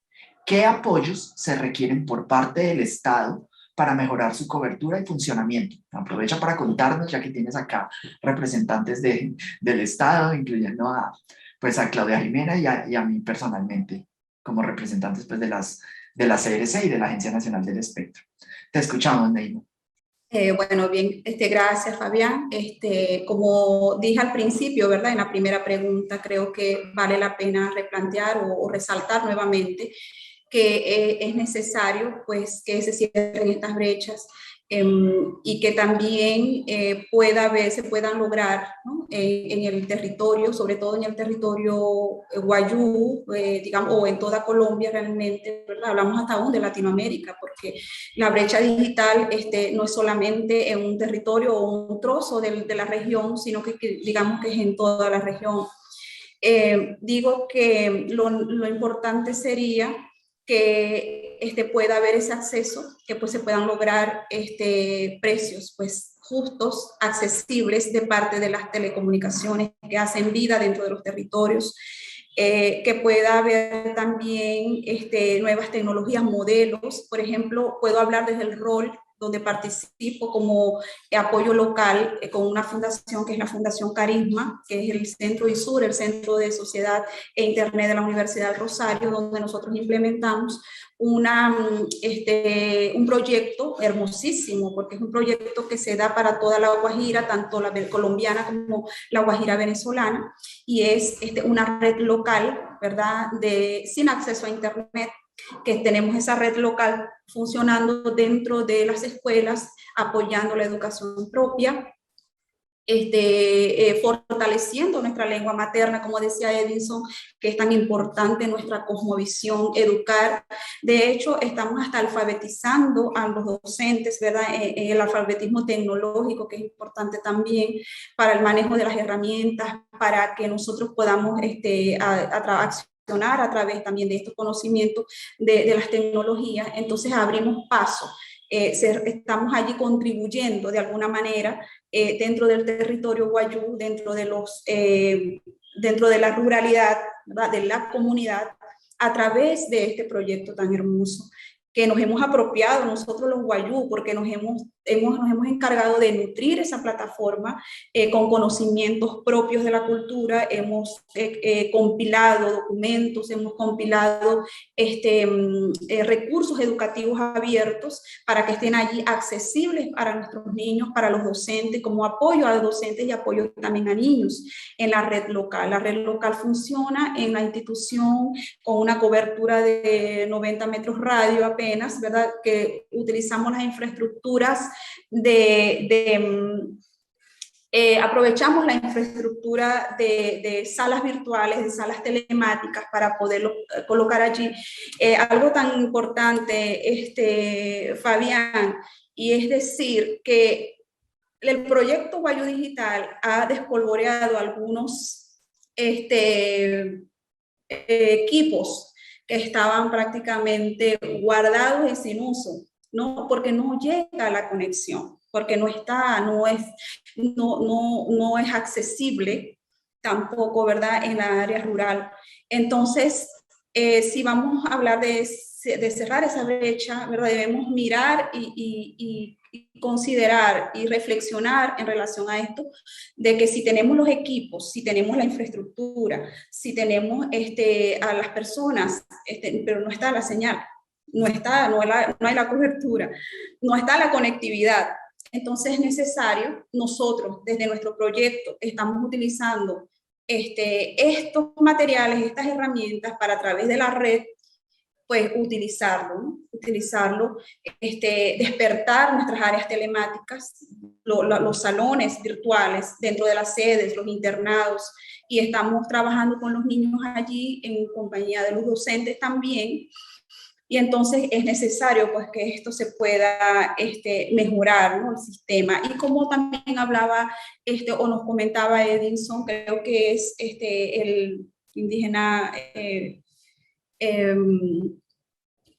[SPEAKER 2] ¿Qué apoyos se requieren por parte del Estado para mejorar su cobertura y funcionamiento? Aprovecha para contarnos, ya que tienes acá representantes del Estado, incluyendo pues a Claudia Jimena y a mí personalmente, como representantes pues, de la CRC y de la Agencia Nacional del Espectro. Te escuchamos, Neima.
[SPEAKER 5] Bueno, bien, gracias, Fabián. Como dije al principio, ¿verdad? En la primera pregunta, creo que vale la pena replantear o resaltar nuevamente que es necesario, pues, que se cierren estas brechas y que también se puedan lograr, ¿no? En el territorio, sobre todo en el territorio guayú, digamos, o en toda Colombia realmente, ¿verdad? Hablamos hasta aún de Latinoamérica, porque la brecha digital no es solamente en un territorio o un trozo de la región, sino que digamos que es en toda la región. Digo que lo importante sería que pueda haber ese acceso, que pues se puedan lograr precios pues justos, accesibles de parte de las telecomunicaciones que hacen vida dentro de los territorios, que pueda haber también nuevas tecnologías, modelos. Por ejemplo, puedo hablar desde el rol donde participo como apoyo local con una fundación que es la Fundación Carisma, que es el Centro ISUR, el Centro de Sociedad e Internet de la Universidad del Rosario, donde nosotros implementamos un proyecto hermosísimo, porque es un proyecto que se da para toda la Guajira, tanto la colombiana como la Guajira venezolana, y es una red local, ¿verdad?, sin acceso a Internet, que tenemos esa red local funcionando dentro de las escuelas, apoyando la educación propia, fortaleciendo nuestra lengua materna, como decía Edinson, que es tan importante nuestra cosmovisión, educar. De hecho, estamos hasta alfabetizando a los docentes, ¿verdad? El alfabetismo tecnológico, que es importante también para el manejo de las herramientas, para que nosotros podamos accionar a través también de estos conocimientos de las tecnologías. Entonces abrimos paso, estamos allí contribuyendo de alguna manera dentro del territorio guayú, dentro de la ruralidad, ¿verdad?, de la comunidad, a través de este proyecto tan hermoso que nos hemos apropiado nosotros los guayú, porque nos hemos encargado de nutrir esa plataforma con conocimientos propios de la cultura, hemos compilado documentos, hemos compilado recursos educativos abiertos para que estén allí accesibles para nuestros niños, para los docentes, como apoyo a los docentes y apoyo también a niños en la red local. La red local funciona en la institución con una cobertura de 90 metros radio apenas, ¿verdad?, que utilizamos las infraestructuras aprovechamos la infraestructura de salas virtuales, de salas telemáticas para poderlo colocar allí. Algo tan importante, Fabián, y es decir que el proyecto Guayú Digital ha despolvoreado algunos equipos que estaban prácticamente guardados y sin uso, ¿no? Porque no llega la conexión, porque no es accesible tampoco, ¿verdad?, en la área rural. Entonces, si vamos a hablar de cerrar esa brecha, ¿verdad?, debemos mirar y considerar y reflexionar en relación a esto, de que si tenemos los equipos, si tenemos la infraestructura, si tenemos a las personas, pero no está la señal, no hay la cobertura, no está la conectividad. Entonces es necesario, nosotros desde nuestro proyecto estamos utilizando estos materiales, estas herramientas para a través de la red, pues utilizarlo, ¿no? Despertar nuestras áreas telemáticas, los salones virtuales dentro de las sedes, los internados, y estamos trabajando con los niños allí en compañía de los docentes también. Y entonces es necesario pues que esto se pueda mejorar, ¿no?, el sistema. Y como también hablaba o nos comentaba Edinson, creo que es el indígena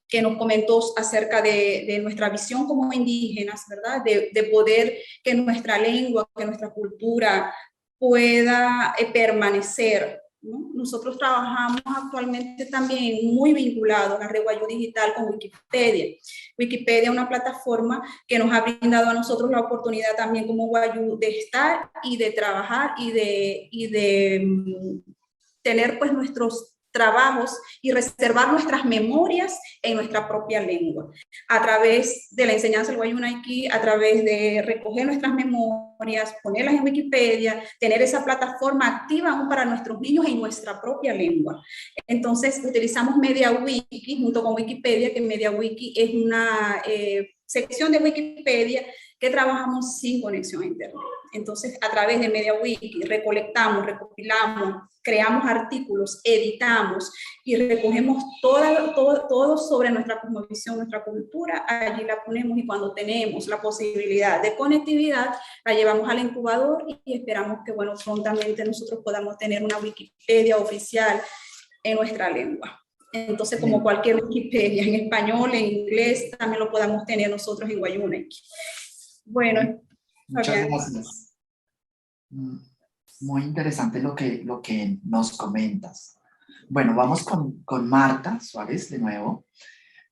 [SPEAKER 5] que nos comentó acerca de nuestra visión como indígenas, ¿verdad? De poder que nuestra lengua, que nuestra cultura pueda permanecer, ¿no? Nosotros trabajamos actualmente también muy vinculados a Reguayú Digital con Wikipedia. Wikipedia es una plataforma que nos ha brindado a nosotros la oportunidad también como Guayú de estar y de trabajar y de tener pues nuestros trabajos y reservar nuestras memorias en nuestra propia lengua. A través de la enseñanza del Guayunaiki, a través de recoger nuestras memorias, ponerlas en Wikipedia, tener esa plataforma activa aún para nuestros niños en nuestra propia lengua. Entonces, utilizamos MediaWiki junto con Wikipedia, que MediaWiki es una sección de Wikipedia que trabajamos sin conexión a Internet. Entonces, a través de MediaWiki recolectamos, recopilamos, creamos artículos, editamos y recogemos todo sobre nuestra cosmovisión, nuestra cultura, allí la ponemos y cuando tenemos la posibilidad de conectividad, la llevamos al incubador y esperamos que, bueno, prontamente nosotros podamos tener una Wikipedia oficial en nuestra lengua. Entonces, como cualquier Wikipedia, en español, en inglés, también lo podamos tener nosotros en Guayunaiki. Bueno,
[SPEAKER 2] muchas
[SPEAKER 5] Fabián.
[SPEAKER 2] gracias. Muy interesante lo que nos comentas. Bueno, vamos con Marta Suárez de nuevo.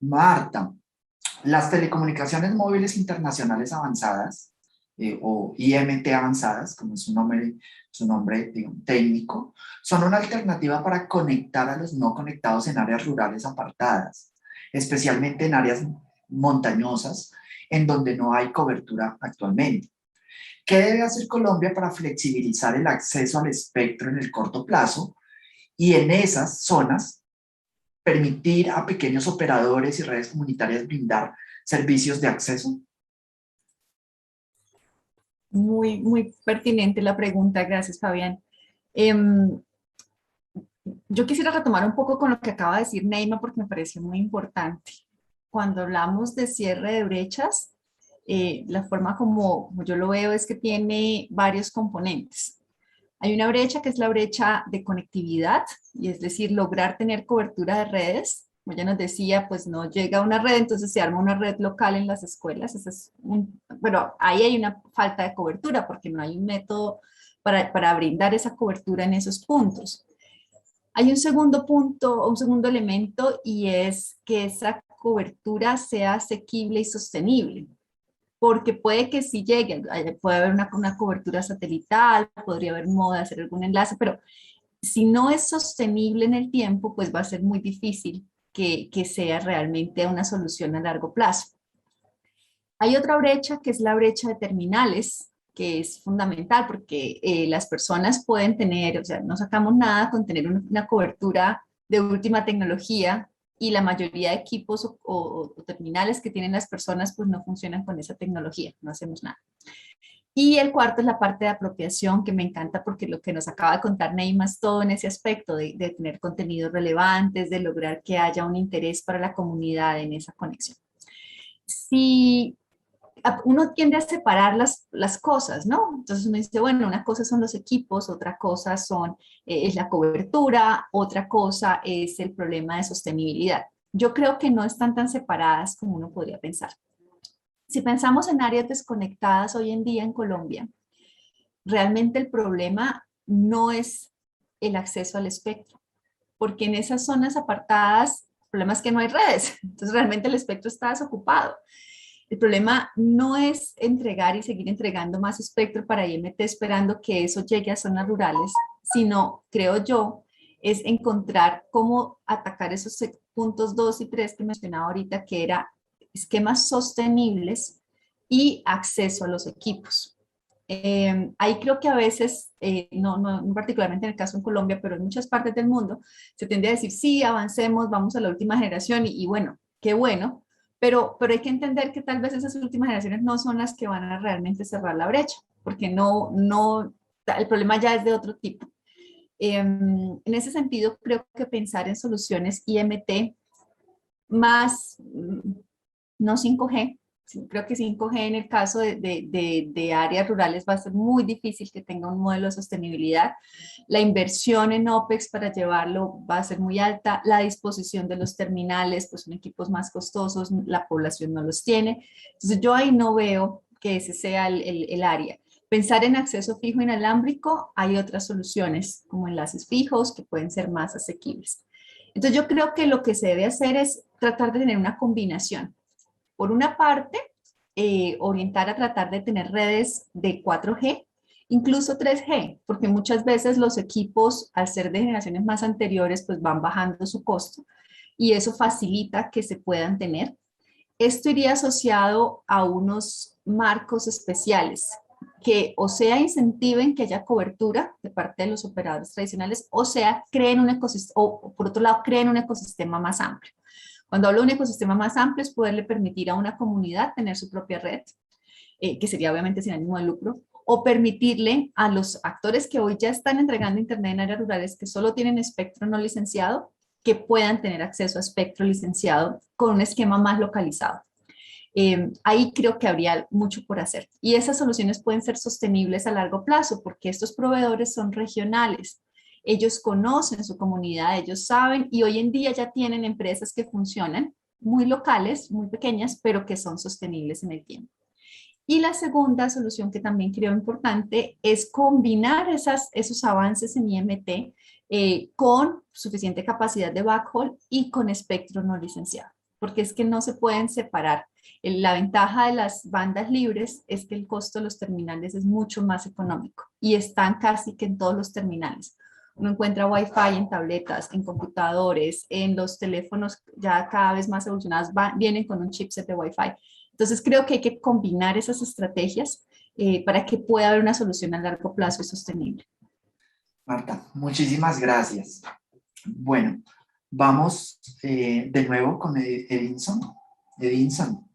[SPEAKER 2] Marta, las telecomunicaciones móviles internacionales avanzadas, o IMT avanzadas, como es su nombre digamos, técnico, son una alternativa para conectar a los no conectados en áreas rurales apartadas, especialmente en áreas montañosas, en donde no hay cobertura actualmente. ¿Qué debe hacer Colombia para flexibilizar el acceso al espectro en el corto plazo y en esas zonas permitir a pequeños operadores y redes comunitarias brindar servicios de acceso?
[SPEAKER 4] Muy, muy pertinente la pregunta, gracias Fabián. Yo quisiera retomar un poco con lo que acaba de decir Neima porque me pareció muy importante. Cuando hablamos de cierre de brechas, la forma como yo lo veo es que tiene varios componentes. Hay una brecha que es la brecha de conectividad, y es decir, lograr tener cobertura de redes. Como ya nos decía, pues no llega a una red, entonces se arma una red local en las escuelas. Bueno, ahí hay una falta de cobertura porque no hay un método para brindar esa cobertura en esos puntos. Hay un segundo punto, un segundo elemento, y es que esa cobertura sea asequible y sostenible. Porque puede que sí llegue, puede haber una cobertura satelital, podría haber modo de hacer algún enlace, pero si no es sostenible en el tiempo, pues va a ser muy difícil que sea realmente una solución a largo plazo. Hay otra brecha que es la brecha de terminales, que es fundamental porque las personas pueden tener, o sea, no sacamos nada con tener una cobertura de última tecnología y la mayoría de equipos o terminales que tienen las personas pues no funcionan con esa tecnología, no hacemos nada. Y el cuarto es la parte de apropiación, que me encanta porque lo que nos acaba de contar Neima es todo en ese aspecto de tener contenidos relevantes, de lograr que haya un interés para la comunidad en esa conexión. Si uno tiende a separar las cosas, ¿no? Entonces uno dice, bueno, una cosa son los equipos, otra cosa es la cobertura, otra cosa es el problema de sostenibilidad. Yo creo que no están tan separadas como uno podría pensar. Si pensamos en áreas desconectadas hoy en día en Colombia, realmente el problema no es el acceso al espectro, porque en esas zonas apartadas, el problema es que no hay redes, entonces realmente el espectro está desocupado. El problema no es entregar y seguir entregando más espectro para IMT esperando que eso llegue a zonas rurales, sino, creo yo, es encontrar cómo atacar esos puntos 2 y 3 que mencionaba ahorita, que era esquemas sostenibles y acceso a los equipos. Ahí creo que a veces, no particularmente en el caso en Colombia, pero en muchas partes del mundo, se tiende a decir, sí, avancemos, vamos a la última generación y bueno, qué bueno, pero hay que entender que tal vez esas últimas generaciones no son las que van a realmente cerrar la brecha, porque el problema ya es de otro tipo. En ese sentido, creo que pensar en soluciones IMT más, no 5G, Sí, creo que 5G en el caso de áreas rurales va a ser muy difícil que tenga un modelo de sostenibilidad. La inversión en OPEX para llevarlo va a ser muy alta. La disposición de los terminales, pues son equipos más costosos, la población no los tiene. Entonces yo ahí no veo que ese sea el área. Pensar en acceso fijo inalámbrico, hay otras soluciones como enlaces fijos que pueden ser más asequibles. Entonces yo creo que lo que se debe hacer es tratar de tener una combinación. Por una parte, orientar a tratar de tener redes de 4G, incluso 3G, porque muchas veces los equipos, al ser de generaciones más anteriores, pues van bajando su costo y eso facilita que se puedan tener. Esto iría asociado a unos marcos especiales que o sea incentiven que haya cobertura de parte de los operadores tradicionales, o sea creen un ecosistema, o por otro lado creen un ecosistema más amplio. Cuando hablo de un ecosistema más amplio es poderle permitir a una comunidad tener su propia red, que sería obviamente sin ánimo de lucro, o permitirle a los actores que hoy ya están entregando Internet en áreas rurales que solo tienen espectro no licenciado, que puedan tener acceso a espectro licenciado con un esquema más localizado. Ahí creo que habría mucho por hacer. Y esas soluciones pueden ser sostenibles a largo plazo porque estos proveedores son regionales. Ellos conocen su comunidad, ellos saben y hoy en día ya tienen empresas que funcionan muy locales, muy pequeñas, pero que son sostenibles en el tiempo. Y la segunda solución que también creo importante es combinar esos avances en IMT con suficiente capacidad de backhaul y con espectro no licenciado, porque es que no se pueden separar. La ventaja de las bandas libres es que el costo de los terminales es mucho más económico y están casi que en todos los terminales. Uno encuentra Wi-Fi en tabletas, en computadores, en los teléfonos ya cada vez más evolucionados, vienen con un chipset de Wi-Fi. Entonces creo que hay que combinar esas estrategias para que pueda haber una solución a largo plazo y sostenible.
[SPEAKER 2] Marta, muchísimas gracias. Bueno, vamos de nuevo con Edinson. Edinson,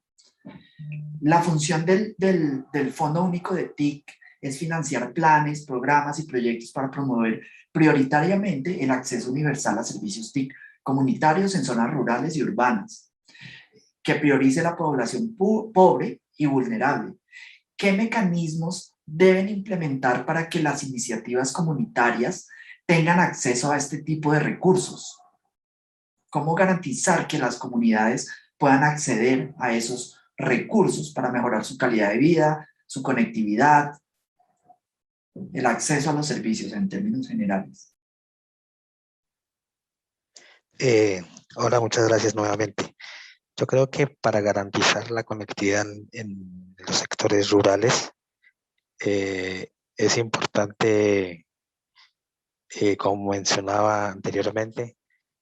[SPEAKER 2] la función del Fondo Único de TIC es financiar planes, programas y proyectos para promover prioritariamente el acceso universal a servicios TIC comunitarios en zonas rurales y urbanas, que priorice la población pobre y vulnerable. ¿Qué mecanismos deben implementar para que las iniciativas comunitarias tengan acceso a este tipo de recursos? ¿Cómo garantizar que las comunidades puedan acceder a esos recursos para mejorar su calidad de vida, su conectividad, el acceso a los servicios en términos generales?
[SPEAKER 6] Hola, muchas gracias nuevamente. Yo creo que para garantizar la conectividad en los sectores rurales es importante, como mencionaba anteriormente,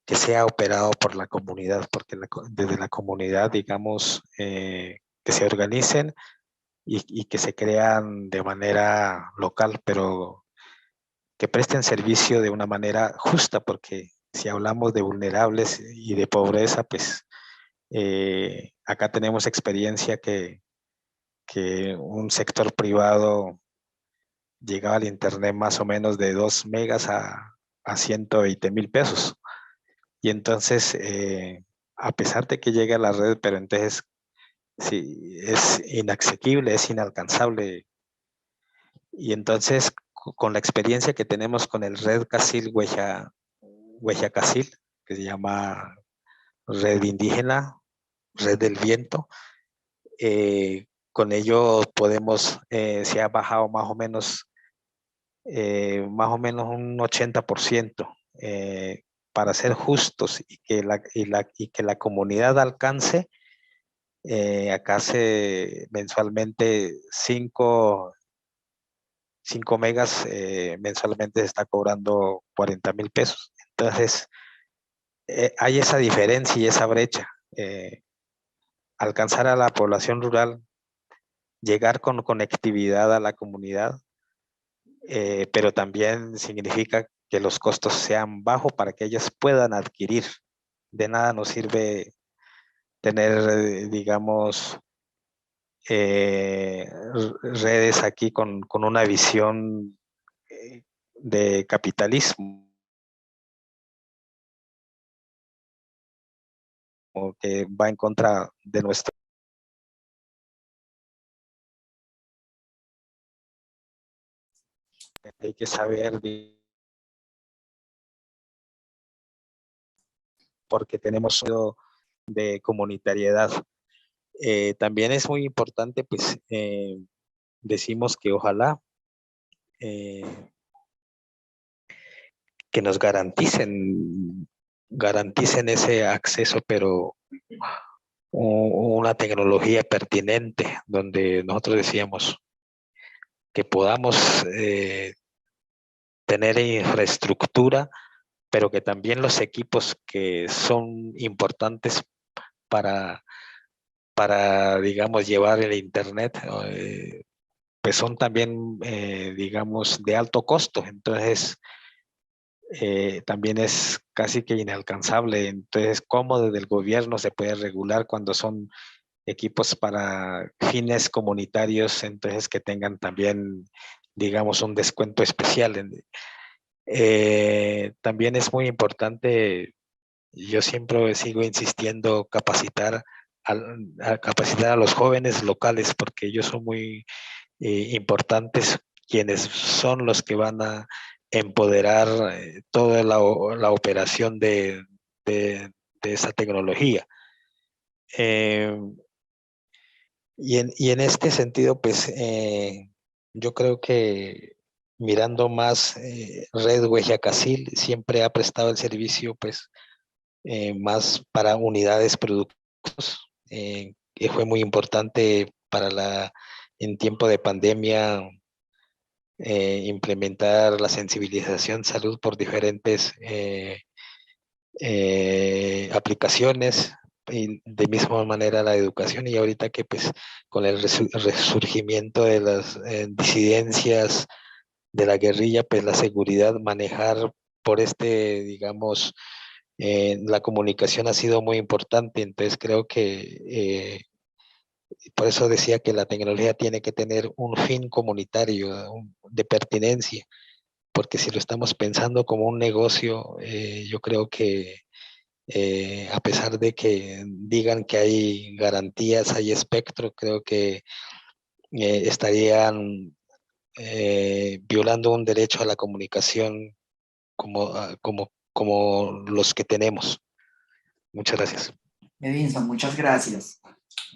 [SPEAKER 6] que sea operado por la comunidad, porque desde la comunidad, digamos, que se organicen y que se crean de manera local, pero que presten servicio de una manera justa, porque si hablamos de vulnerables y de pobreza, pues acá tenemos experiencia que un sector privado llegaba al internet más o menos de 2 megas a 120,000 pesos. Y entonces, a pesar de que llega a la red, pero entonces sí, es inaccesible, es inalcanzable. Y entonces, con la experiencia que tenemos con el Red Casil Hueja Casil, que se llama Red Indígena, Red del Viento, con ello podemos, se ha bajado más o menos un 80%, para ser justos y que la comunidad alcance. Acá mensualmente 5 megas, mensualmente se está cobrando 40,000 pesos. Entonces, hay esa diferencia y esa brecha. Alcanzar a la población rural, llegar con conectividad a la comunidad, pero también significa que los costos sean bajos para que ellas puedan adquirir. De nada nos sirve tener, digamos, redes aquí con una visión de capitalismo que va en contra de nuestro hay que saber, porque tenemos de comunitariedad. También es muy importante, pues, decimos que ojalá eh, que nos garanticen ese acceso, pero una tecnología pertinente, donde nosotros decíamos que podamos tener infraestructura, pero que también los equipos que son importantes para, digamos, llevar el Internet, pues son también, digamos, de alto costo. Entonces, también es casi que inalcanzable. Entonces, ¿cómo desde el gobierno se puede regular cuando son equipos para fines comunitarios? Entonces, que tengan también, digamos, un descuento especial. También es muy importante, yo siempre sigo insistiendo, capacitar a los jóvenes locales, porque ellos son muy importantes, quienes son los que van a empoderar toda la operación de esa tecnología. Y en este sentido, pues yo creo que mirando más, Red Guayacasil siempre ha prestado el servicio, pues, más para unidades productivas, que fue muy importante en tiempo de pandemia, implementar la sensibilización salud por diferentes aplicaciones, y de misma manera la educación. Y ahorita que, pues, con el resurgimiento de las disidencias de la guerrilla, pues la seguridad, manejar por digamos, la comunicación ha sido muy importante. Entonces creo que por eso decía que la tecnología tiene que tener un fin comunitario, de pertinencia, porque si lo estamos pensando como un negocio, yo creo que a pesar de que digan que hay garantías, hay espectro, creo que estarían violando un derecho a la comunicación como los que tenemos. Muchas gracias.
[SPEAKER 2] Edinson, muchas gracias.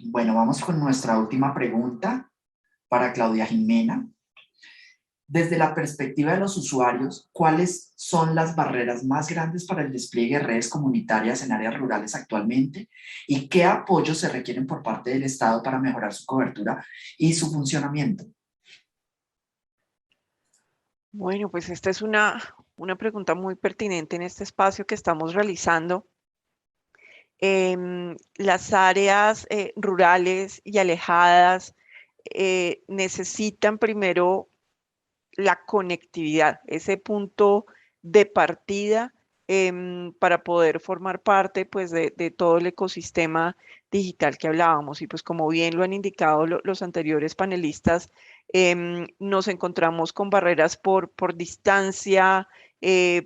[SPEAKER 2] Bueno, vamos con nuestra última pregunta para Claudia Jimena. Desde la perspectiva de los usuarios, ¿cuáles son las barreras más grandes para el despliegue de redes comunitarias en áreas rurales actualmente? ¿Y qué apoyos se requieren por parte del Estado para mejorar su cobertura y su funcionamiento?
[SPEAKER 7] Bueno, pues esta es una pregunta muy pertinente en este espacio que estamos realizando. Las áreas rurales y alejadas necesitan primero la conectividad, ese punto de partida, para poder formar parte, pues, de todo el ecosistema digital que hablábamos. Y pues como bien lo han indicado los anteriores panelistas, nos encontramos con barreras por distancia,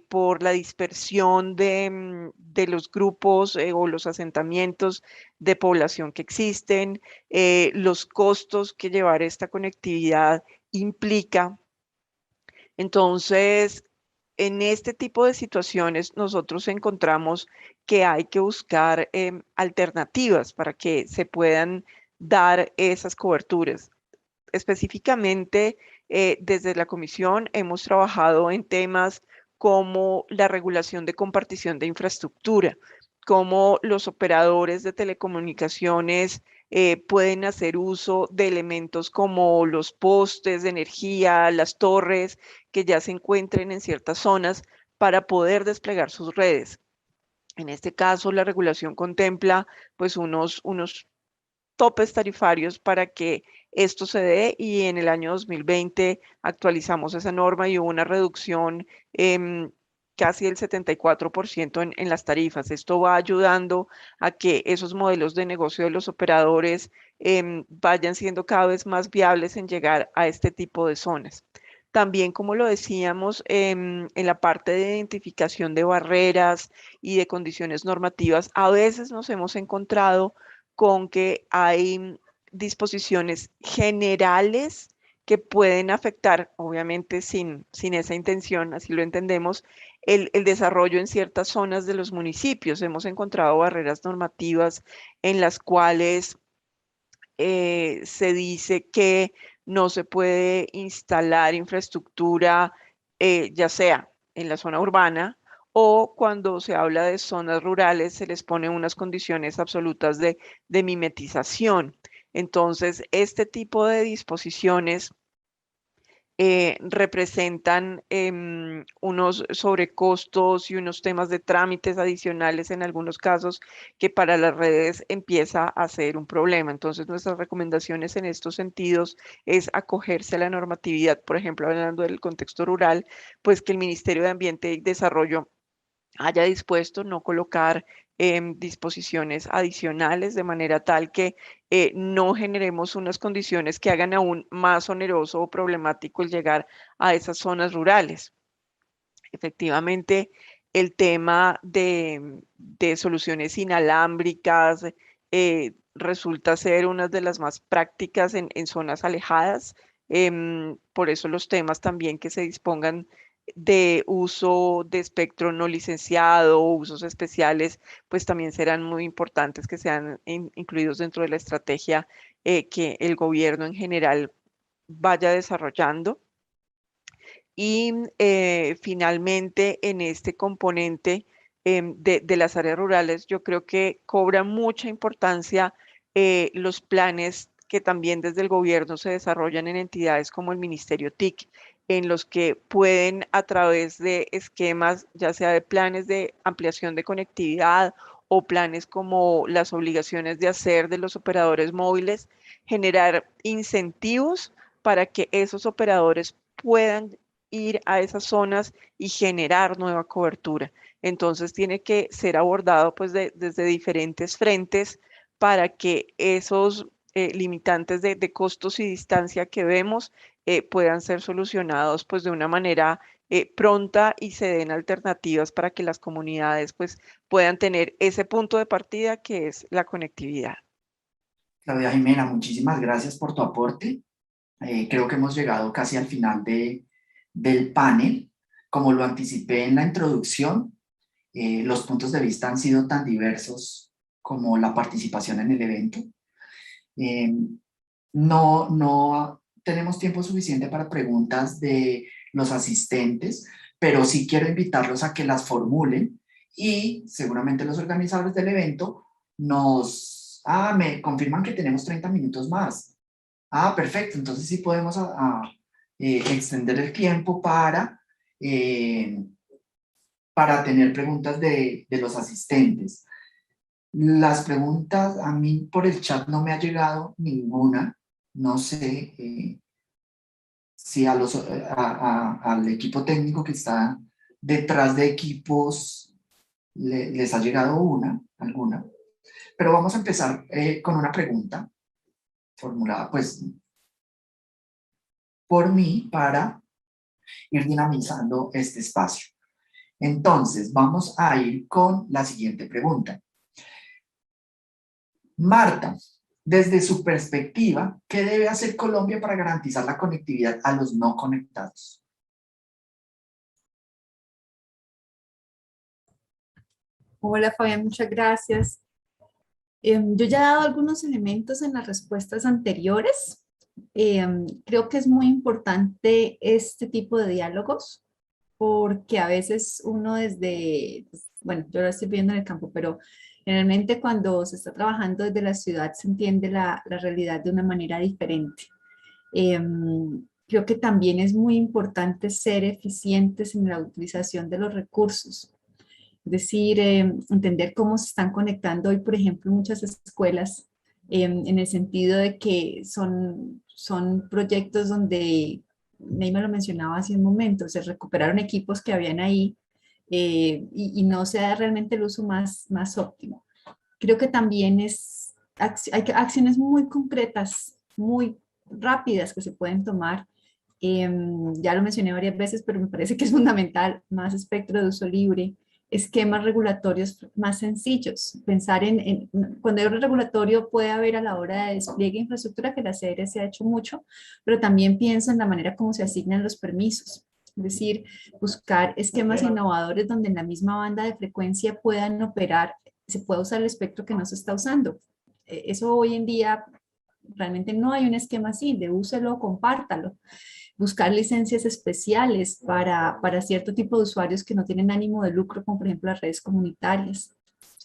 [SPEAKER 7] por la dispersión de los grupos o los asentamientos de población que existen, los costos que llevar esta conectividad implica. Entonces, en este tipo de situaciones, nosotros encontramos que hay que buscar alternativas para que se puedan dar esas coberturas. Específicamente, desde la comisión hemos trabajado en temas como la regulación de compartición de infraestructura, cómo los operadores de telecomunicaciones pueden hacer uso de elementos como los postes de energía, las torres que ya se encuentren en ciertas zonas para poder desplegar sus redes. En este caso, la regulación contempla pues unos topes tarifarios para que esto se dé, y en el año 2020 actualizamos esa norma y hubo una reducción casi del 74% en las tarifas. Esto va ayudando a que esos modelos de negocio de los operadores vayan siendo cada vez más viables en llegar a este tipo de zonas. También, como lo decíamos, en la parte de identificación de barreras y de condiciones normativas, a veces nos hemos encontrado con que hay disposiciones generales que pueden afectar, obviamente sin esa intención, así lo entendemos, el desarrollo en ciertas zonas de los municipios. Hemos encontrado barreras normativas en las cuales se dice que no se puede instalar infraestructura, ya sea en la zona urbana o cuando se habla de zonas rurales, se les pone unas condiciones absolutas de mimetización. Entonces, este tipo de disposiciones representan unos sobrecostos y unos temas de trámites adicionales en algunos casos que para las redes empieza a ser un problema. Entonces, nuestras recomendaciones en estos sentidos es acogerse a la normatividad, por ejemplo, hablando del contexto rural, pues que el Ministerio de Ambiente y Desarrollo haya dispuesto no colocar disposiciones adicionales de manera tal que no generemos unas condiciones que hagan aún más oneroso o problemático el llegar a esas zonas rurales. Efectivamente, el tema de soluciones inalámbricas resulta ser una de las más prácticas en zonas alejadas. Por eso los temas también que se dispongan de uso de espectro no licenciado o usos especiales, pues también serán muy importantes que sean incluidos dentro de la estrategia que el gobierno en general vaya desarrollando. Y finalmente, en este componente de las áreas rurales, yo creo que cobra mucha importancia los planes que también desde el gobierno se desarrollan en entidades como el Ministerio TIC, en los que pueden a través de esquemas, ya sea de planes de ampliación de conectividad o planes como las obligaciones de hacer de los operadores móviles, generar incentivos para que esos operadores puedan ir a esas zonas y generar nueva cobertura. Entonces tiene que ser abordado pues desde diferentes frentes para que esos limitantes de costos y distancia que vemos puedan ser solucionados pues de una manera pronta y se den alternativas para que las comunidades pues puedan tener ese punto de partida que es la conectividad.
[SPEAKER 2] Claudia Jimena, muchísimas gracias por tu aporte. Creo que hemos llegado casi al final del panel. Como lo anticipé en la introducción, los puntos de vista han sido tan diversos como la participación en el evento. No tenemos tiempo suficiente para preguntas de los asistentes, pero sí quiero invitarlos a que las formulen y seguramente los organizadores del evento me confirman que tenemos 30 minutos más. Perfecto, entonces sí podemos extender el tiempo para tener preguntas de los asistentes. Las preguntas, a mí por el chat no me ha llegado ninguna. No sé si al equipo técnico que está detrás de equipos les ha llegado alguna. Pero vamos a empezar con una pregunta formulada pues por mí para ir dinamizando este espacio. Entonces, vamos a ir con la siguiente pregunta. Marta, desde su perspectiva, ¿qué debe hacer Colombia para garantizar la conectividad a los no conectados?
[SPEAKER 4] Hola Fabián, muchas gracias. Yo ya he dado algunos elementos en las respuestas anteriores. Creo que es muy importante este tipo de diálogos porque a veces uno bueno, yo lo estoy viendo en el campo, pero generalmente cuando se está trabajando desde la ciudad se entiende la realidad de una manera diferente. Creo que también es muy importante ser eficientes en la utilización de los recursos. Es decir, entender cómo se están conectando hoy, por ejemplo, muchas escuelas, en el sentido de que son proyectos donde, Neymar lo mencionaba hace un momento, se recuperaron equipos que habían ahí y no se da realmente el uso más óptimo. Creo que también hay acciones muy concretas, muy rápidas que se pueden tomar. Ya lo mencioné varias veces, pero me parece que es fundamental, más espectro de uso libre, esquemas regulatorios más sencillos. Pensar cuando hay un regulatorio puede haber a la hora de despliegue de infraestructura, que la CR se ha hecho mucho, pero también pienso en la manera como se asignan los permisos. Es decir, buscar esquemas innovadores donde en la misma banda de frecuencia puedan operar, se pueda usar el espectro que no se está usando. Eso hoy en día realmente no hay un esquema así, de úselo, compártalo. Buscar licencias especiales para cierto tipo de usuarios que no tienen ánimo de lucro, como por ejemplo las redes comunitarias.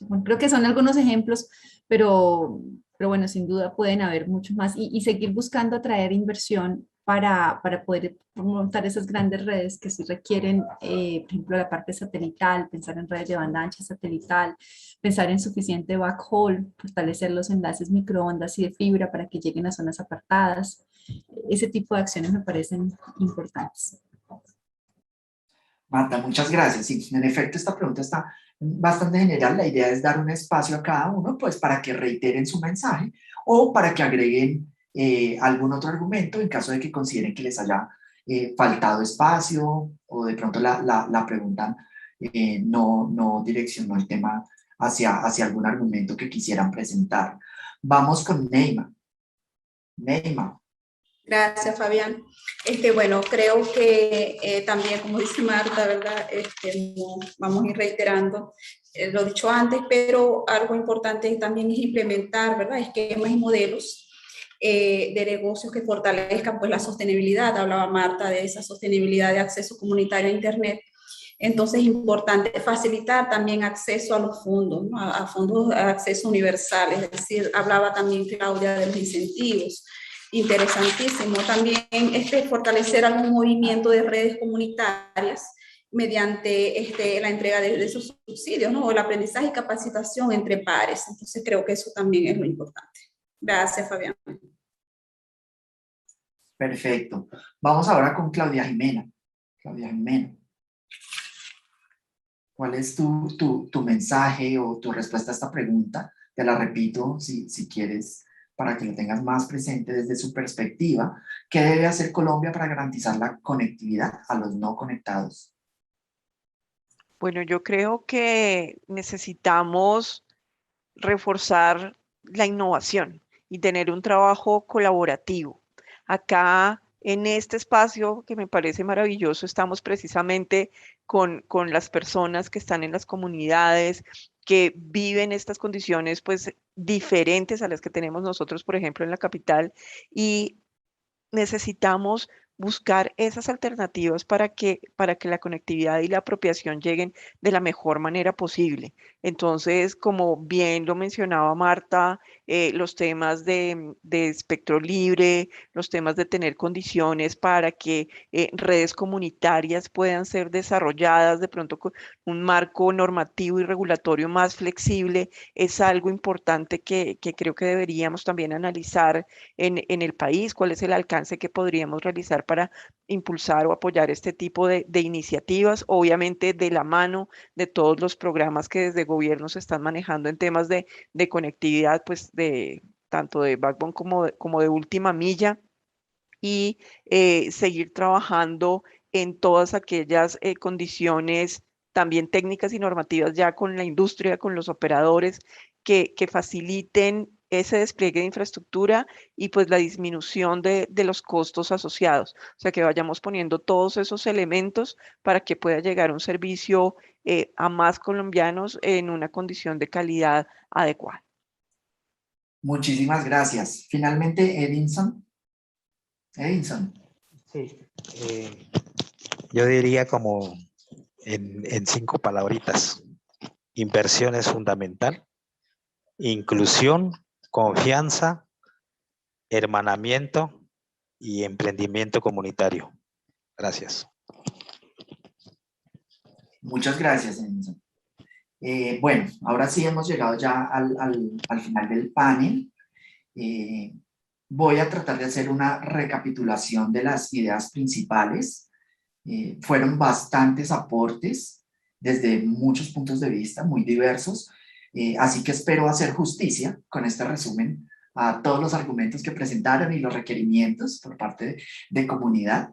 [SPEAKER 4] Bueno, creo que son algunos ejemplos, pero bueno, sin duda pueden haber muchos más y seguir buscando atraer inversión para poder montar esas grandes redes que sí requieren, por ejemplo, la parte satelital, pensar en redes de banda ancha satelital, pensar en suficiente backhaul, fortalecer los enlaces microondas y de fibra para que lleguen a zonas apartadas. Ese tipo de acciones me parecen importantes.
[SPEAKER 2] Marta, muchas gracias. Sí, en efecto, esta pregunta está bastante general. La idea es dar un espacio a cada uno, pues, para que reiteren su mensaje o para que agreguen algún otro argumento en caso de que consideren que les haya faltado espacio o de pronto la pregunta no direccionó el tema hacia algún argumento que quisieran presentar. Vamos con Neima. Neima.
[SPEAKER 5] Gracias, Fabián. Bueno, creo que también, como dice Marta, ¿verdad? No, vamos a ir reiterando lo dicho antes, pero algo importante también es implementar, ¿verdad? Esquemas y modelos de negocios que fortalezcan pues, la sostenibilidad. Hablaba Marta de esa sostenibilidad de acceso comunitario a Internet. Entonces es importante facilitar también acceso a los fondos, ¿no? a fondos de acceso universal, es decir, hablaba también Claudia de los incentivos. Interesantísimo. También fortalecer algún movimiento de redes comunitarias mediante la entrega de esos subsidios, ¿no? O el aprendizaje y capacitación entre pares. Entonces creo que eso también es lo importante. Gracias, Fabián.
[SPEAKER 2] Perfecto. Vamos ahora con Claudia Jimena. Claudia Jimena. ¿Cuál es tu mensaje o tu respuesta a esta pregunta? Te la repito si quieres, para que lo tengas más presente desde su perspectiva. ¿Qué debe hacer Colombia para garantizar la conectividad a los no conectados?
[SPEAKER 7] Bueno, yo creo que necesitamos reforzar la innovación y tener un trabajo colaborativo. Acá, en este espacio que me parece maravilloso, estamos precisamente con las personas que están en las comunidades, que viven estas condiciones pues diferentes a las que tenemos nosotros, por ejemplo, en la capital, y necesitamos buscar esas alternativas para que la conectividad y la apropiación lleguen de la mejor manera posible. Entonces, como bien lo mencionaba Marta, los temas de espectro libre, los temas de tener condiciones para que redes comunitarias puedan ser desarrolladas de pronto con un marco normativo y regulatorio más flexible, es algo importante que creo que deberíamos también analizar en el país, cuál es el alcance que podríamos realizar para impulsar o apoyar este tipo de iniciativas, obviamente de la mano de todos los programas que desde gobierno se están manejando en temas de conectividad, pues de tanto de backbone como de última milla, y seguir trabajando en todas aquellas condiciones también técnicas y normativas ya con la industria, con los operadores, que faciliten ese despliegue de infraestructura y pues la disminución de los costos asociados. O sea, que vayamos poniendo todos esos elementos para que pueda llegar un servicio a más colombianos en una condición de calidad adecuada.
[SPEAKER 2] Muchísimas gracias. Finalmente, Edinson. Edinson.
[SPEAKER 6] Sí. Yo diría como en 5 palabritas. Inversión es fundamental. Inclusión, confianza, hermanamiento y emprendimiento comunitario. Gracias.
[SPEAKER 2] Muchas gracias, Edinson. Bueno, ahora sí hemos llegado ya al final del panel. Voy a tratar de hacer una recapitulación de las ideas principales. Fueron bastantes aportes desde muchos puntos de vista, muy diversos. Así que espero hacer justicia con este resumen a todos los argumentos que presentaron y los requerimientos por parte de comunidad.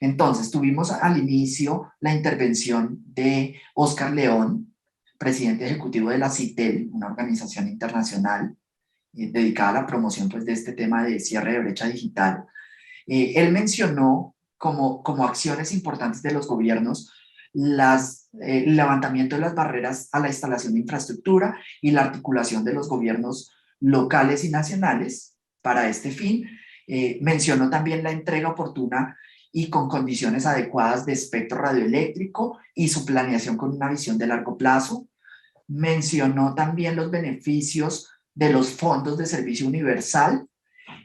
[SPEAKER 2] Entonces, tuvimos al inicio la intervención de Oscar León, presidente ejecutivo de la CITEL, una organización internacional dedicada a la promoción pues, de este tema de cierre de brecha digital. Él mencionó como acciones importantes de los gobiernos el levantamiento de las barreras a la instalación de infraestructura y la articulación de los gobiernos locales y nacionales para este fin. Mencionó también la entrega oportuna y con condiciones adecuadas de espectro radioeléctrico y su planeación con una visión de largo plazo. Mencionó también los beneficios de los fondos de servicio universal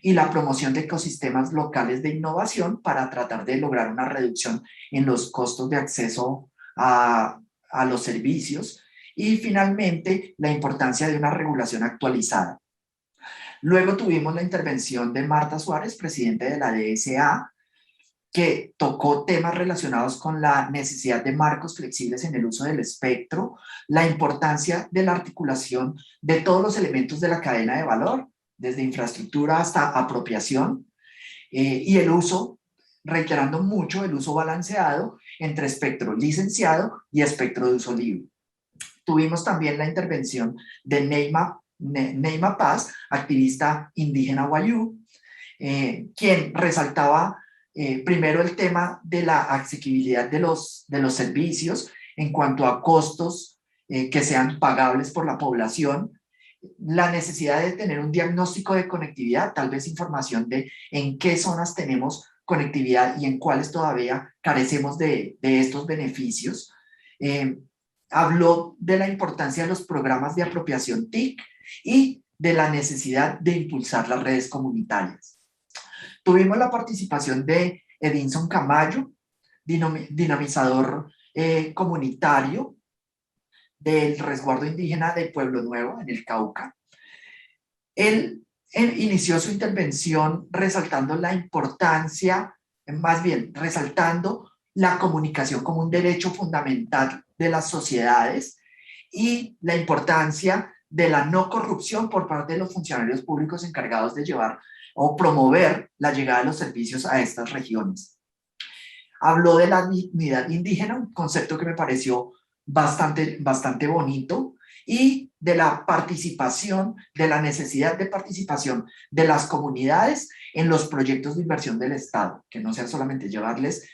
[SPEAKER 2] y la promoción de ecosistemas locales de innovación para tratar de lograr una reducción en los costos de acceso a los servicios. Y finalmente, la importancia de una regulación actualizada. Luego tuvimos la intervención de Marta Suárez, presidente de la DSA, que tocó temas relacionados con la necesidad de marcos flexibles en el uso del espectro, la importancia de la articulación de todos los elementos de la cadena de valor, desde infraestructura hasta apropiación, y el uso, reiterando mucho, el uso balanceado entre espectro licenciado y espectro de uso libre. Tuvimos también la intervención de Neima Paz, activista indígena wayú, quien resaltaba primero el tema de la asequibilidad de los servicios en cuanto a costos que sean pagables por la población, la necesidad de tener un diagnóstico de conectividad, tal vez información de en qué zonas tenemos conectividad y en cuáles todavía carecemos de estos beneficios. Habló de la importancia de los programas de apropiación TIC y de la necesidad de impulsar las redes comunitarias. Tuvimos la participación de Edinson Camacho, dinamizador comunitario del resguardo indígena de Pueblo Nuevo, en el Cauca. Él inició su intervención resaltando la importancia, más bien resaltando la comunicación como un derecho fundamental de las sociedades y la importancia de la no corrupción por parte de los funcionarios públicos encargados de llevar o promover la llegada de los servicios a estas regiones. Habló de la dignidad indígena, un concepto que me pareció bastante bonito, y de la participación, de la necesidad de participación de las comunidades en los proyectos de inversión del Estado, que no sea solamente llevarles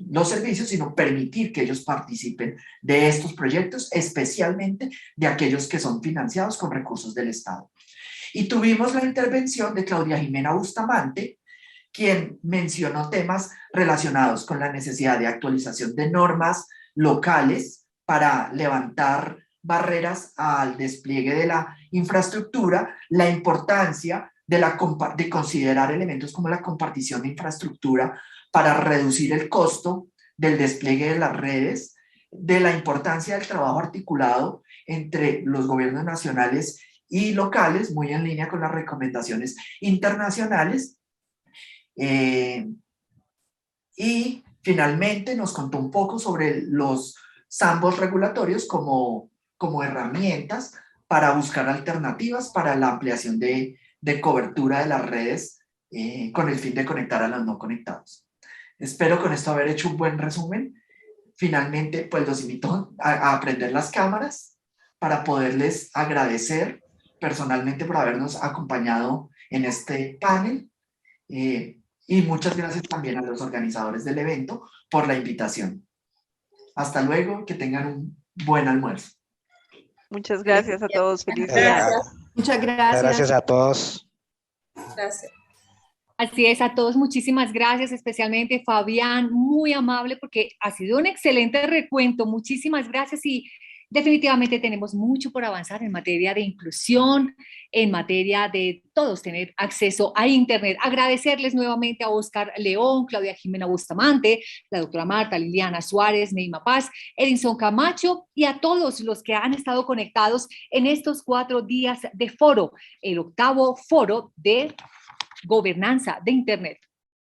[SPEAKER 2] los servicios, sino permitir que ellos participen de estos proyectos, especialmente de aquellos que son financiados con recursos del Estado. Y tuvimos la intervención de Claudia Jimena Bustamante, quien mencionó temas relacionados con la necesidad de actualización de normas locales para levantar barreras al despliegue de la infraestructura, la importancia de considerar elementos como la compartición de infraestructura para reducir el costo del despliegue de las redes, de la importancia del trabajo articulado entre los gobiernos nacionales y locales, muy en línea con las recomendaciones internacionales. Y finalmente nos contó un poco sobre los sandbox regulatorios como herramientas para buscar alternativas para la ampliación de cobertura de las redes con el fin de conectar a los no conectados. Espero con esto haber hecho un buen resumen. Finalmente, pues los invito a prender las cámaras para poderles agradecer personalmente por habernos acompañado en este panel. Y muchas gracias también a los organizadores del evento por la invitación. Hasta luego, que tengan un buen almuerzo.
[SPEAKER 7] Muchas gracias a todos. Feliz día.
[SPEAKER 4] Muchas gracias.
[SPEAKER 6] Gracias a todos.
[SPEAKER 5] Gracias.
[SPEAKER 1] Así es, a todos muchísimas gracias, especialmente Fabián, muy amable porque ha sido un excelente recuento. Muchísimas gracias y definitivamente tenemos mucho por avanzar en materia de inclusión, en materia de todos tener acceso a Internet. Agradecerles nuevamente a Oscar León, Claudia Jimena Bustamante, la doctora Marta Liliana Suárez, Neima Paz, Edinson Camacho y a todos los que han estado conectados en estos 4 días de foro, el 8º foro de gobernanza de Internet,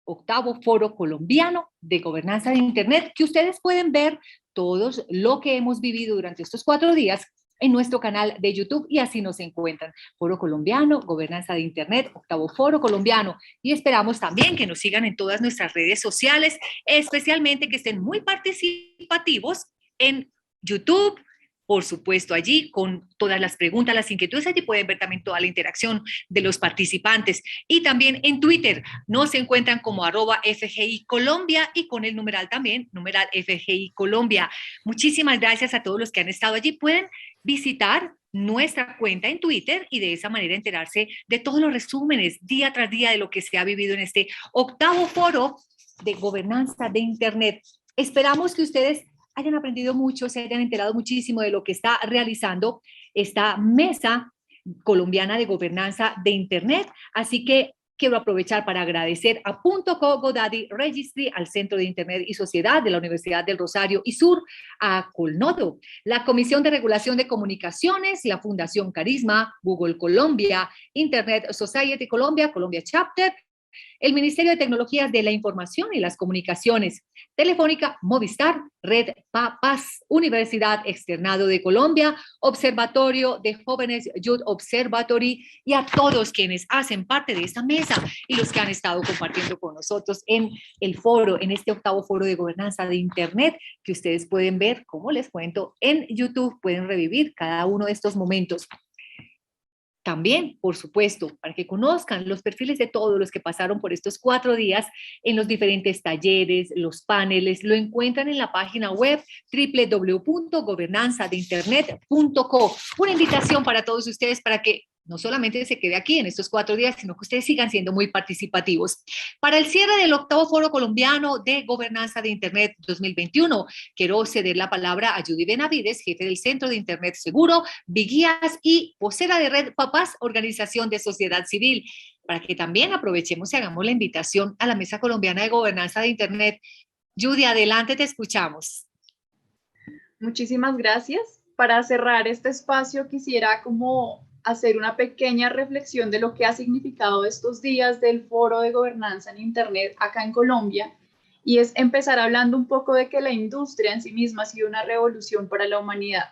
[SPEAKER 1] 8º foro colombiano de gobernanza de Internet, que ustedes pueden ver todos lo que hemos vivido durante estos 4 días en nuestro canal de YouTube y así nos encuentran. Foro Colombiano, Gobernanza de Internet, octavo Foro Colombiano, y esperamos también que nos sigan en todas nuestras redes sociales, especialmente que estén muy participativos en YouTube, por supuesto allí con todas las preguntas, las inquietudes, allí pueden ver también toda la interacción de los participantes, y también en Twitter nos encuentran como @FGI Colombia y con el numeral también, numeral FGI Colombia. Muchísimas gracias a todos los que han estado allí. Pueden visitar nuestra cuenta en Twitter y de esa manera enterarse de todos los resúmenes día tras día de lo que se ha vivido en este octavo foro de gobernanza de Internet. Esperamos que ustedes hayan aprendido mucho, se hayan enterado muchísimo de lo que está realizando esta mesa colombiana de gobernanza de Internet. Así que quiero aprovechar para agradecer a .co Godaddy Registry, al Centro de Internet y Sociedad de la Universidad del Rosario y Sur, a Colnodo, la Comisión de Regulación de Comunicaciones, la Fundación Carisma, Google Colombia, Internet Society Colombia, Colombia Chapter, el Ministerio de Tecnologías de la Información y las Comunicaciones, Telefónica, Movistar, Red Paz, Universidad Externado de Colombia, Observatorio de Jóvenes Youth Observatory, y a todos quienes hacen parte de esta mesa y los que han estado compartiendo con nosotros en el foro, en este octavo foro de gobernanza de Internet, que ustedes pueden ver, como les cuento, en YouTube, pueden revivir cada uno de estos momentos. También, por supuesto, para que conozcan los perfiles de todos los que pasaron por estos 4 días en los diferentes talleres, los paneles, lo encuentran en la página web www.gobernanzadeinternet.co. Una invitación para todos ustedes para que no solamente se quede aquí en estos 4 días, sino que ustedes sigan siendo muy participativos. Para el cierre del octavo foro colombiano de gobernanza de Internet 2021, quiero ceder la palabra a Judy Benavides, jefe del Centro de Internet Seguro, Viguías y vocera de Red Papás, organización de sociedad civil, para que también aprovechemos y hagamos la invitación a la Mesa Colombiana de Gobernanza de Internet. Judy, adelante, te escuchamos.
[SPEAKER 8] Muchísimas gracias. Para cerrar este espacio quisiera hacer una pequeña reflexión de lo que ha significado estos días del Foro de Gobernanza en Internet acá en Colombia, y es empezar hablando un poco de que la industria en sí misma ha sido una revolución para la humanidad.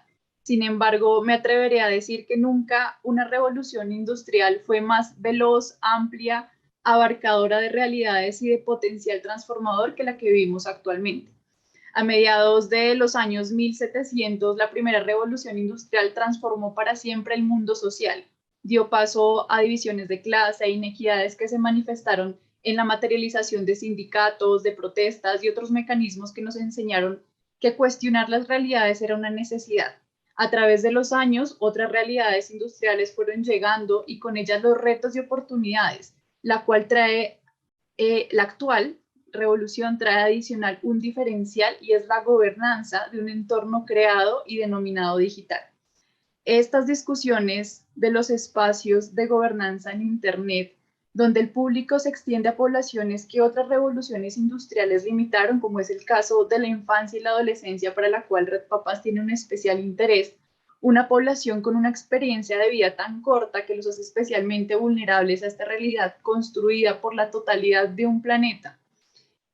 [SPEAKER 8] Sin embargo, me atrevería a decir que nunca una revolución industrial fue más veloz, amplia, abarcadora de realidades y de potencial transformador que la que vivimos actualmente. A mediados de los años 1700, la primera revolución industrial transformó para siempre el mundo social. Dio paso a divisiones de clase e inequidades que se manifestaron en la materialización de sindicatos, de protestas y otros mecanismos que nos enseñaron que cuestionar las realidades era una necesidad. A través de los años, otras realidades industriales fueron llegando y con ellas los retos y oportunidades, la cual trae la actual revolución trae adicional un diferencial, y es la gobernanza de un entorno creado y denominado digital. Estas discusiones de los espacios de gobernanza en Internet, donde el público se extiende a poblaciones que otras revoluciones industriales limitaron, como es el caso de la infancia y la adolescencia, para la cual Red Papás tiene un especial interés, una población con una experiencia de vida tan corta que los hace especialmente vulnerables a esta realidad construida por la totalidad de un planeta.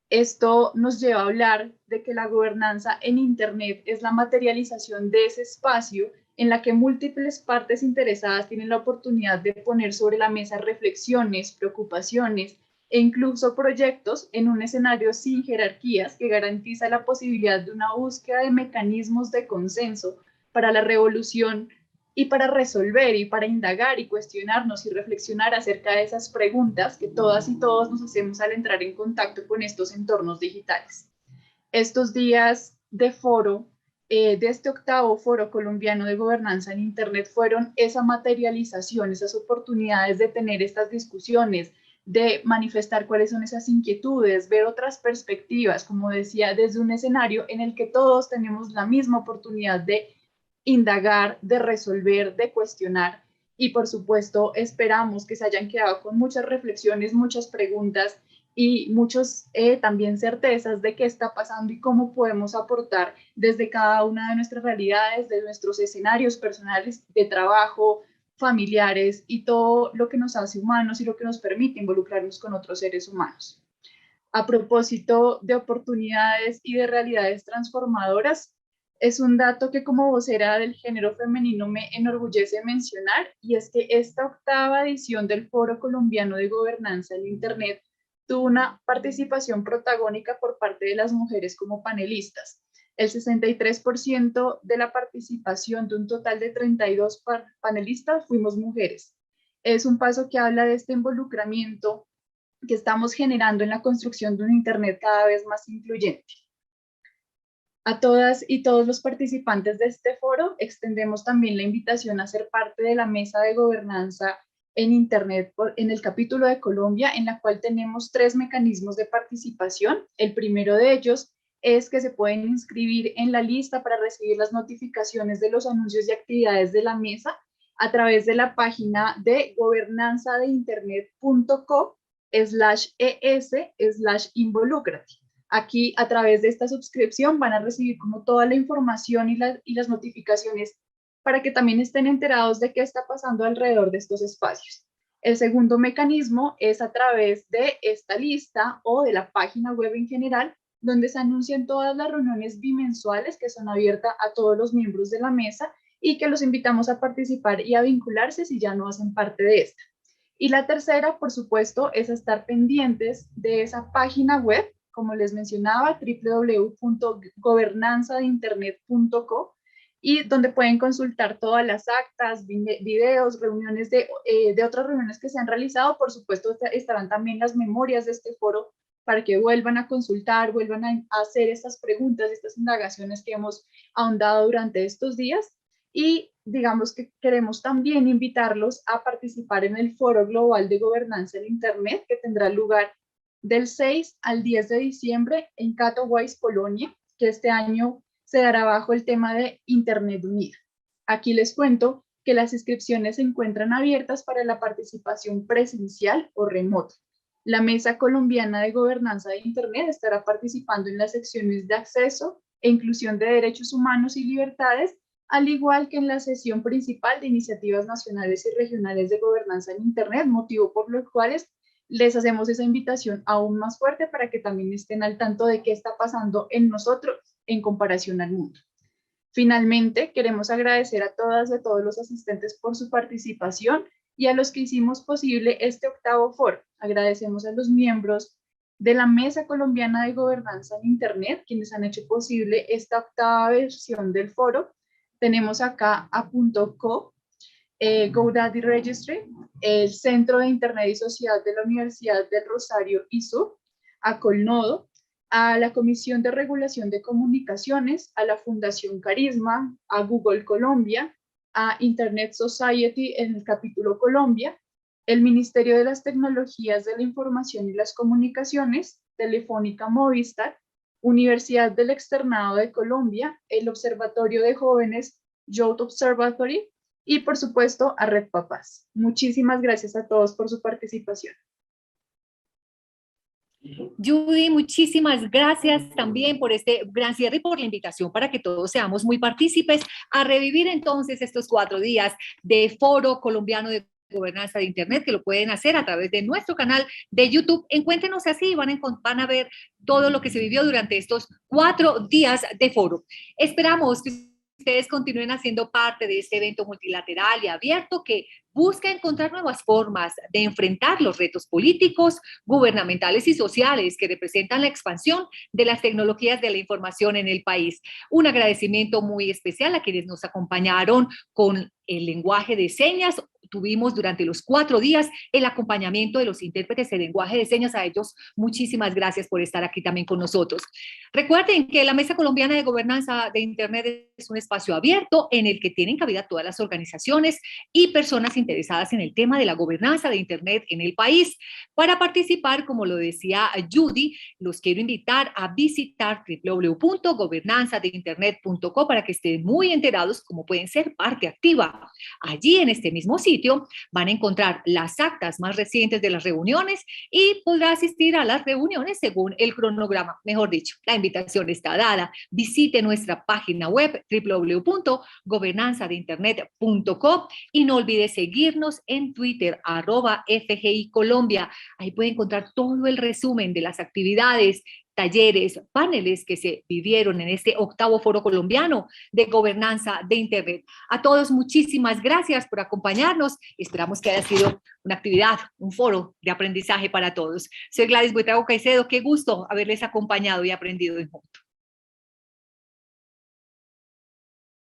[SPEAKER 8] Esto nos lleva a hablar de que la gobernanza en Internet es la materialización de ese espacio en la que múltiples partes interesadas tienen la oportunidad de poner sobre la mesa reflexiones, preocupaciones e incluso proyectos en un escenario sin jerarquías que garantiza la posibilidad de una búsqueda de mecanismos de consenso para la revolución y para resolver y para indagar y cuestionarnos y reflexionar acerca de esas preguntas que todas y todos nos hacemos al entrar en contacto con estos entornos digitales. Estos días de foro, de este octavo foro colombiano de gobernanza en Internet, fueron esa materialización, esas oportunidades de tener estas discusiones, de manifestar cuáles son esas inquietudes, ver otras perspectivas, como decía, desde un escenario en el que todos tenemos la misma oportunidad de indagar, de resolver, de cuestionar, y por supuesto esperamos que se hayan quedado con muchas reflexiones, muchas preguntas y muchos también certezas de qué está pasando y cómo podemos aportar desde cada una de nuestras realidades, de nuestros escenarios personales de trabajo, familiares y todo lo que nos hace humanos y lo que nos permite involucrarnos con otros seres humanos. A propósito de oportunidades y de realidades transformadoras, Es un dato que como vocera del género femenino me enorgullece mencionar, y es que esta octava edición del Foro Colombiano de Gobernanza en Internet tuvo una participación protagónica por parte de las mujeres como panelistas. El 63% de la participación de un total de 32 panelistas fuimos mujeres. Es un paso que habla de este involucramiento que estamos generando en la construcción de un Internet cada vez más incluyente. A todas y todos los participantes de este foro extendemos también la invitación a ser parte de la mesa de gobernanza en Internet en el capítulo de Colombia, en la cual tenemos 3 mecanismos de participación. El primero de ellos es que se pueden inscribir en la lista para recibir las notificaciones de los anuncios y actividades de la mesa a través de la página de gobernanzadeinternet.co/es/involúcrate. Aquí, a través de esta suscripción, van a recibir como toda la información y las notificaciones para que también estén enterados de qué está pasando alrededor de estos espacios. El segundo mecanismo es a través de esta lista o de la página web en general, donde se anuncian todas las reuniones bimensuales que son abiertas a todos los miembros de la mesa y que los invitamos a participar y a vincularse si ya no hacen parte de esta. Y la tercera, por supuesto, es estar pendientes de esa página web, como les mencionaba, www.gobernanzadeinternet.co, y donde pueden consultar todas las actas, videos, reuniones de otras reuniones que se han realizado. Por supuesto, estarán también las memorias de este foro para que vuelvan a consultar, vuelvan a hacer estas preguntas, estas indagaciones que hemos ahondado durante estos días. Y digamos que queremos también invitarlos a participar en el Foro Global de Gobernanza en Internet, que tendrá lugar del 6 al 10 de diciembre en Katowice, Polonia, que este año se dará bajo el tema de Internet Unida. Aquí les cuento que las inscripciones se encuentran abiertas para la participación presencial o remota. La Mesa Colombiana de Gobernanza de Internet estará participando en las secciones de acceso e inclusión de derechos humanos y libertades, al igual que en la sesión principal de iniciativas nacionales y regionales de gobernanza en Internet, motivo por los cuales les hacemos esa invitación aún más fuerte para que también estén al tanto de qué está pasando en nosotros en comparación al mundo. Finalmente, queremos agradecer a todas y a todos los asistentes por su participación y a los que hicimos posible este octavo foro. Agradecemos a los miembros de la Mesa Colombiana de Gobernanza en Internet, quienes han hecho posible esta octava versión del foro. Tenemos acá a .co, GoDaddy Registry, el Centro de Internet y Sociedad de la Universidad del Rosario ISU, a Colnodo, a la Comisión de Regulación de Comunicaciones, a la Fundación Carisma, a Google Colombia, a Internet Society en el capítulo Colombia, el Ministerio de las Tecnologías de la Información y las Comunicaciones, Telefónica Movistar, Universidad del Externado de Colombia, el Observatorio de Jóvenes Youth Observatory y, por supuesto, a Red Papás. Muchísimas gracias a todos por su participación.
[SPEAKER 1] Judy, muchísimas gracias también por este gran cierre y por la invitación para que todos seamos muy partícipes a revivir entonces estos 4 días de Foro Colombiano de Gobernanza de Internet, que lo pueden hacer a través de nuestro canal de YouTube. Encuéntrenos así y van a ver todo lo que se vivió durante estos 4 días de foro. Esperamos que ustedes continúen haciendo parte de este evento multilateral y abierto que busca encontrar nuevas formas de enfrentar los retos políticos, gubernamentales y sociales que representan la expansión de las tecnologías de la información en el país. Un agradecimiento muy especial a quienes nos acompañaron con el lenguaje de señas. Tuvimos durante los 4 días el acompañamiento de los intérpretes de lenguaje de señas. A ellos, muchísimas gracias por estar aquí también con nosotros. Recuerden que la Mesa Colombiana de Gobernanza de Internet es un espacio abierto en el que tienen cabida todas las organizaciones y personas interesadas en el tema de la gobernanza de Internet en el país. Para participar, como lo decía Judy, los quiero invitar a visitar www.gobernanzadeinternet.co para que estén muy enterados cómo pueden ser parte activa. Allí, en este mismo sitio, van a encontrar las actas más recientes de las reuniones y podrá asistir a las reuniones según el cronograma. Mejor dicho, la invitación está dada. Visite nuestra página web www.gobernanzadeinternet.co y no olvide seguirnos en Twitter @FGI Colombia. Ahí puede encontrar todo el resumen de las actividades, talleres, paneles que se vivieron en este 8º Foro Colombiano de Gobernanza de Internet. A todos, muchísimas gracias por acompañarnos. Esperamos que haya sido una actividad, un foro de aprendizaje para todos. Soy Gladys Buitrago Caicedo. Qué gusto haberles acompañado y aprendido en juntos.